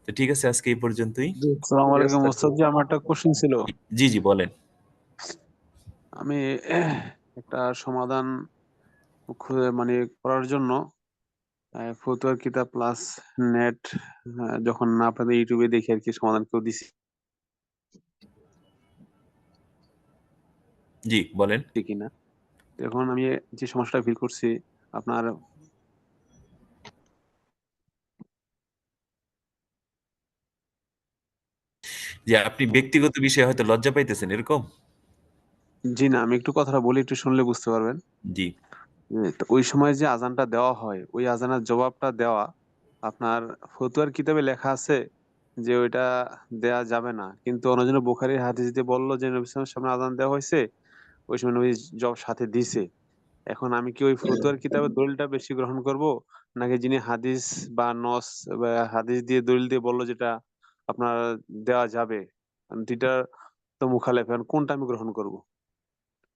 তো ঠিক আছে, আজকে এই পর্যন্তই। জি, আসসালামু জি আলাইকুম উস্তাদ জি। ওস্তাদ জি, আমার একটা কোশ্চেন ছিল। জি জি, বলেন। আমি একটা সমাধান মানে করার জন্য ফতুয়ার কিতাব প্লাস নেট যখন আপনাদের ইউটিউবে দেখি আর কি সমাধান কেউ দিছে জি বলেন। কিনা। তো এখন আমি যে সমস্যাটা ফিল করছি, আপনার যে আপনি ব্যক্তিগত বিষয়ে হয়তো লজ্জা পাইতেছেন, এরকম? জি না, আমি একটু কথাটা বলি, একটু শুনলে বুঝতে পারবেন। জি তো ওই সময় যে আজানটা দেওয়া হয় ওই আজানের জবাবটা দেওয়া আপনার ফতুয়ার কিতাবে লেখা আছে যে ওইটা দেয়া যাবে না, কিন্তু অন্যজন বুখারীর হাদিস দিয়ে বললো যে নবী সাল্লাল্লাহু আলাইহি ওয়াসাল্লামের সামনে আজান দেওয়া হয়েছে, ওই সময় নবী জবাব সাথে দিছে। এখন আমি কি ওই ফতুয়ার কিতাবের দলিলটা বেশি গ্রহণ করব, নাকি যিনি হাদিস বা নস বা হাদিস দিয়ে দলিল দিয়ে বললো যেটা আপনার দেওয়া যাবে, দুইটার তো মুখালেফ, এখন কোনটা আমি গ্রহণ করব?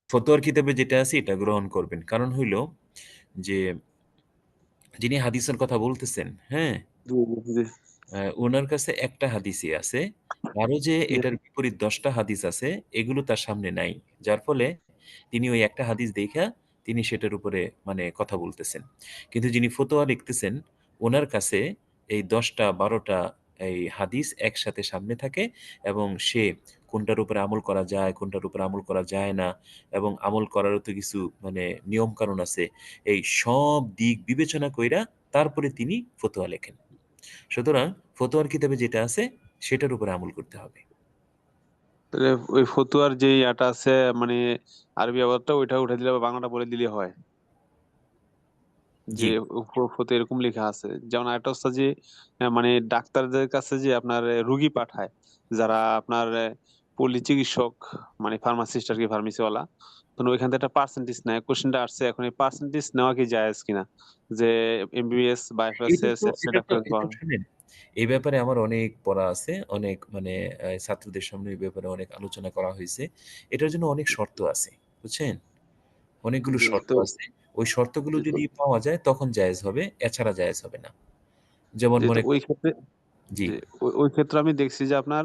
ফতোয়ার কিতাবে যেটা আছে এটা গ্রহণ করবেন। কারণ হইল যে যিনি হাদিসের কথা বলতেছেন, হ্যাঁ? জি জি উনার কাছে একটা হাদিসই আছে। আরো যে জি এটার বিপরীত ১০ টা হাদিস আছে, এগুলো তার সামনে নাই। যার ফলে তিনি ওই একটা হাদিস দেইখা তিনি সেটার উপরে মানে কথা বলতেছেন। কিন্তু যিনি ফতোয়া লিখতেছেন, উনার কাছে এই ১০ টা ১২ টা এই হাদিস একসাথে সামনে থাকে এবং সে কোনটার উপরে আমল করা যায়, কোনটার উপরে আমল করা যায় না এবং আমল করারও তো কিছু মানে নিয়ম-কানুন আছে। এই সব দিক বিবেচনা কইরা তারপরে তিনি ফতোয়া লেখেন। সুতরাং ফতোয়ার কিতাবে যেটা আছে সেটার উপরে আমল করতে হবে। তাহলে ওই ফতুয়ার যে ইয়াটা আছে মানে আরবি আবারটা ওইটা উঠে দিলে বা বাংলাটা বলে দিলে হয়, যে জি, ফতে এরকম লেখা আছে। যেমন আরেকটা হচ্ছে যে মানে ডাক্তারদের কাছে যে আপনার রুগী পাঠায়, যারা আপনার পল্লী চিকিৎসক মানে ফার্মাসিস্ট আর কি, ফার্মেসিওয়ালা, তো ওইখান থেকে একটা পার্সেন্টেজ নেয়। কোশ্চেনটা আসছে এখন, এই পার্সেন্টেজ নেওয়া কি জায়েজ কিনা, যে এমবিবিএস বা এফএসএস এফসি ডাক্তার পাওয়া হয়। শুনেন, এই ব্যাপারে আমার অনেক পড়া আছে। অনেক মানে ছাত্রদের সামনে এই ব্যাপারে অনেক আলোচনা করা হইছে। এটার জন্য অনেক শর্ত আছে। বুঝছেন? অনেকগুলো জি শর্ত তো আছে। ওই শর্তগুলো জি তো যদি পাওয়া যায় তখন জায়েজ হবে। এছাড়া জায়েজ হবে না। যেমন জি তো মনে ওই করেন ক্ষেত্রে জি, যে ওই ক্ষেত্রে আমি দেখছি যে আপনার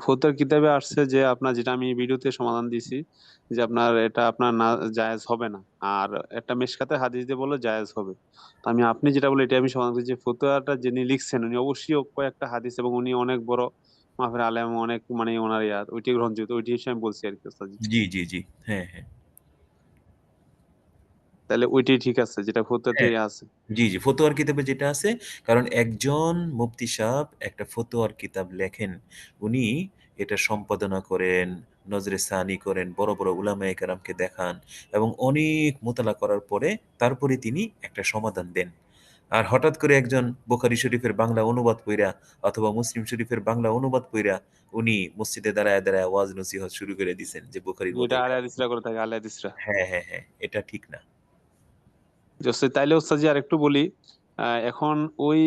ফতুয়ার কিতাবে আসছে যে আপনার, যেটা আমি ভিডিওতে সমাধান দিছি, যে আপনার এটা আপনার না জায়েজ হবে না, আর একটা মেশকাতে হাদিস দিয়ে বললো জায়েজ হবে। তো আমি আপনি যেটা বলে এটা আমি সমাধান করছি, যে ফতুয়াটা যিনি লিখছেন উনি অবশ্যই কয়েকটা হাদিস এবং উনি অনেক বড় মাপের আলেম, অনেক মানে ওনার ওইটি গ্রহণযোগ্য, ওইটি হিসেবে আমি বলছি আর কি ওস্তাদ জি। জি, জি, জি। হ্যাঁ, হ্যাঁ। তাহলে ওইটাই ঠিক আছে যেটা ফতুয়াতে হ্যাঁ। আছে। জি, জি। ফতোয়ার কিতাবে যেটা আছে, কারণ একজন মুফতি সাহেব একটা ফতোয়ার কিতাব লেখেন। উনি এটা সম্পাদনা করেন, নজরে সানি করেন, বড়, বড় উলামায়ে কেরামকে দেখান এবং অনেক মোতালা করার পরে তারপরে তিনি একটা সমাধান দেন। আর হঠাৎ করে একজন বুখারী শরীফের বাংলা অনুবাদ পইড়া অথবা মুসলিম শরীফের বাংলা অনুবাদ পইড়া উনি মসজিদে দাঁড়ায়, দাঁড়ায় ওয়াজ নসিহত শুরু করে দিছেন যে বুখারীর মতো যেটা এটা আলে হাদিসরা করে থাকে, আলে হাদিসরা। হ্যাঁ, হ্যাঁ, হ্যাঁ। এটা ঠিক না। তাইলে ওস্তাদ জি আরেকটু বলি, এখন ওই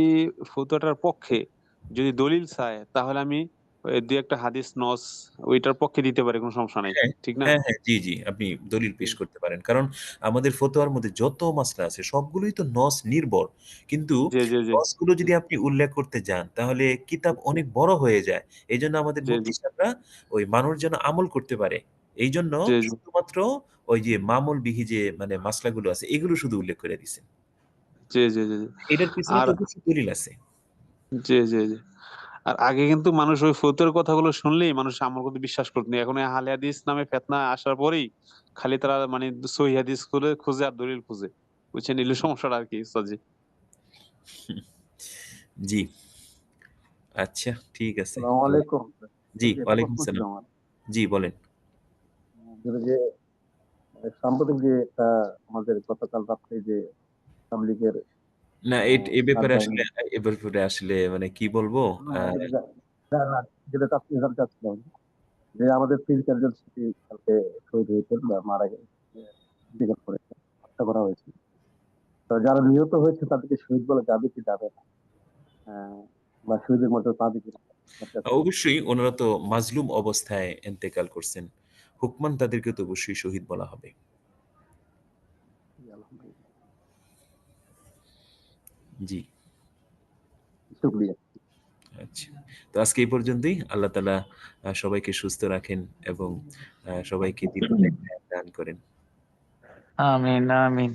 ফতুয়াটার পক্ষে যদি দলিল চায়, তাহলে আমি ওই দুই একটা হাদিস নস ওইটার পক্ষে দিতে পারি, কোনো সমস্যা নাই, হ্যাঁ, ঠিক না? হ্যাঁ, হ্যাঁ। জি, জি। আপনি দলিল পেশ করতে পারেন। কারণ আমাদের ফতোয়ার মধ্যে যত মাসলা আছে সবগুলোই তো নস নির্ভর। কিন্তু জি জি জি নসগুলো যদি আপনি উল্লেখ করতে যান তাহলে কিতাব অনেক বড় হয়ে যায়। এইজন্য আমাদের জি জি মুফতি সাহেবরা ওই মানুষ যেন আমল করতে পারে। এইজন্য জি জি শুধুমাত্র ওই যে মামুল বিহি যে মানে মাসলাগুলো আছে এগুলো শুধু উল্লেখ করে দিছেন। জি জি জি জি। এটার পিছনে আর তো অবশ্যই দলিল আছে। জি জি জি। আর আগে কিন্তু মানুষ ওই ফতুয়ার কথাগুলো শুনলেই মানুষ আমল করতে বিশ্বাস করতো না। এখন এই আহলে হাদিস নামে ফেতনা আসার পরেই খালি তারা মানে সহিহ হাদিস খুঁজে খুঁজে আর দলিল খুঁজে, বুঝছেন, এগুলো সমস্যাটা আর কি ওস্তাদ জি। জি। আচ্ছা, ঠিক আছে। আসসালামু আলাইকুম। জি, একটা ওয়ালাইকুম প্রশ্ন ছিল আসসালাম। আমার। জি, বলেন। যে সাম্প্রতিক যে একটা আমাদের গতকাল রাত্রে যে আওয়ামী লীগের না, এই ব্যাপারে রাজধানী আসলে মানে কি বলবো? না, না, যেটা জানতে চাচ্ছিলাম যে আমাদের ৩-৪ জন শিশু কালকে শহীদ হয়েছেন বা মারা গেছে, ইন্তেকাল করেছে, হত্যা করা হয়েছে। তো যারা নিহত হয়েছে তাদেরকে শহীদ বলা যাবে কি যাবে না, বা শহীদের মর্যাদা পাবে কিনা জানতে চাচ্ছিলাম। অবশ্যই ওনারা তো মাজলুম অবস্থায় ইন্তেকাল করছেন। হুকমান তাদেরকে তো অবশ্যই শহীদ বলা হবে। জি, আলহামদুলিল্লাহ। জি, শুকরিয়া। আচ্ছা। তো আজকে এই পর্যন্তই। আল্লাহ তাআলা সবাইকে সুস্থ রাখেন এবং সবাইকে দীর্ঘায়ু দান করেন। আমিন আমিন।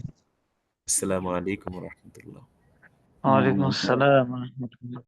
আসসালামু আলাইকুম ওয়া রাহমাতুল্লাহ। ওয়ালাইকুম আসসালাম ওয়া রাহমাতুল্লাহ।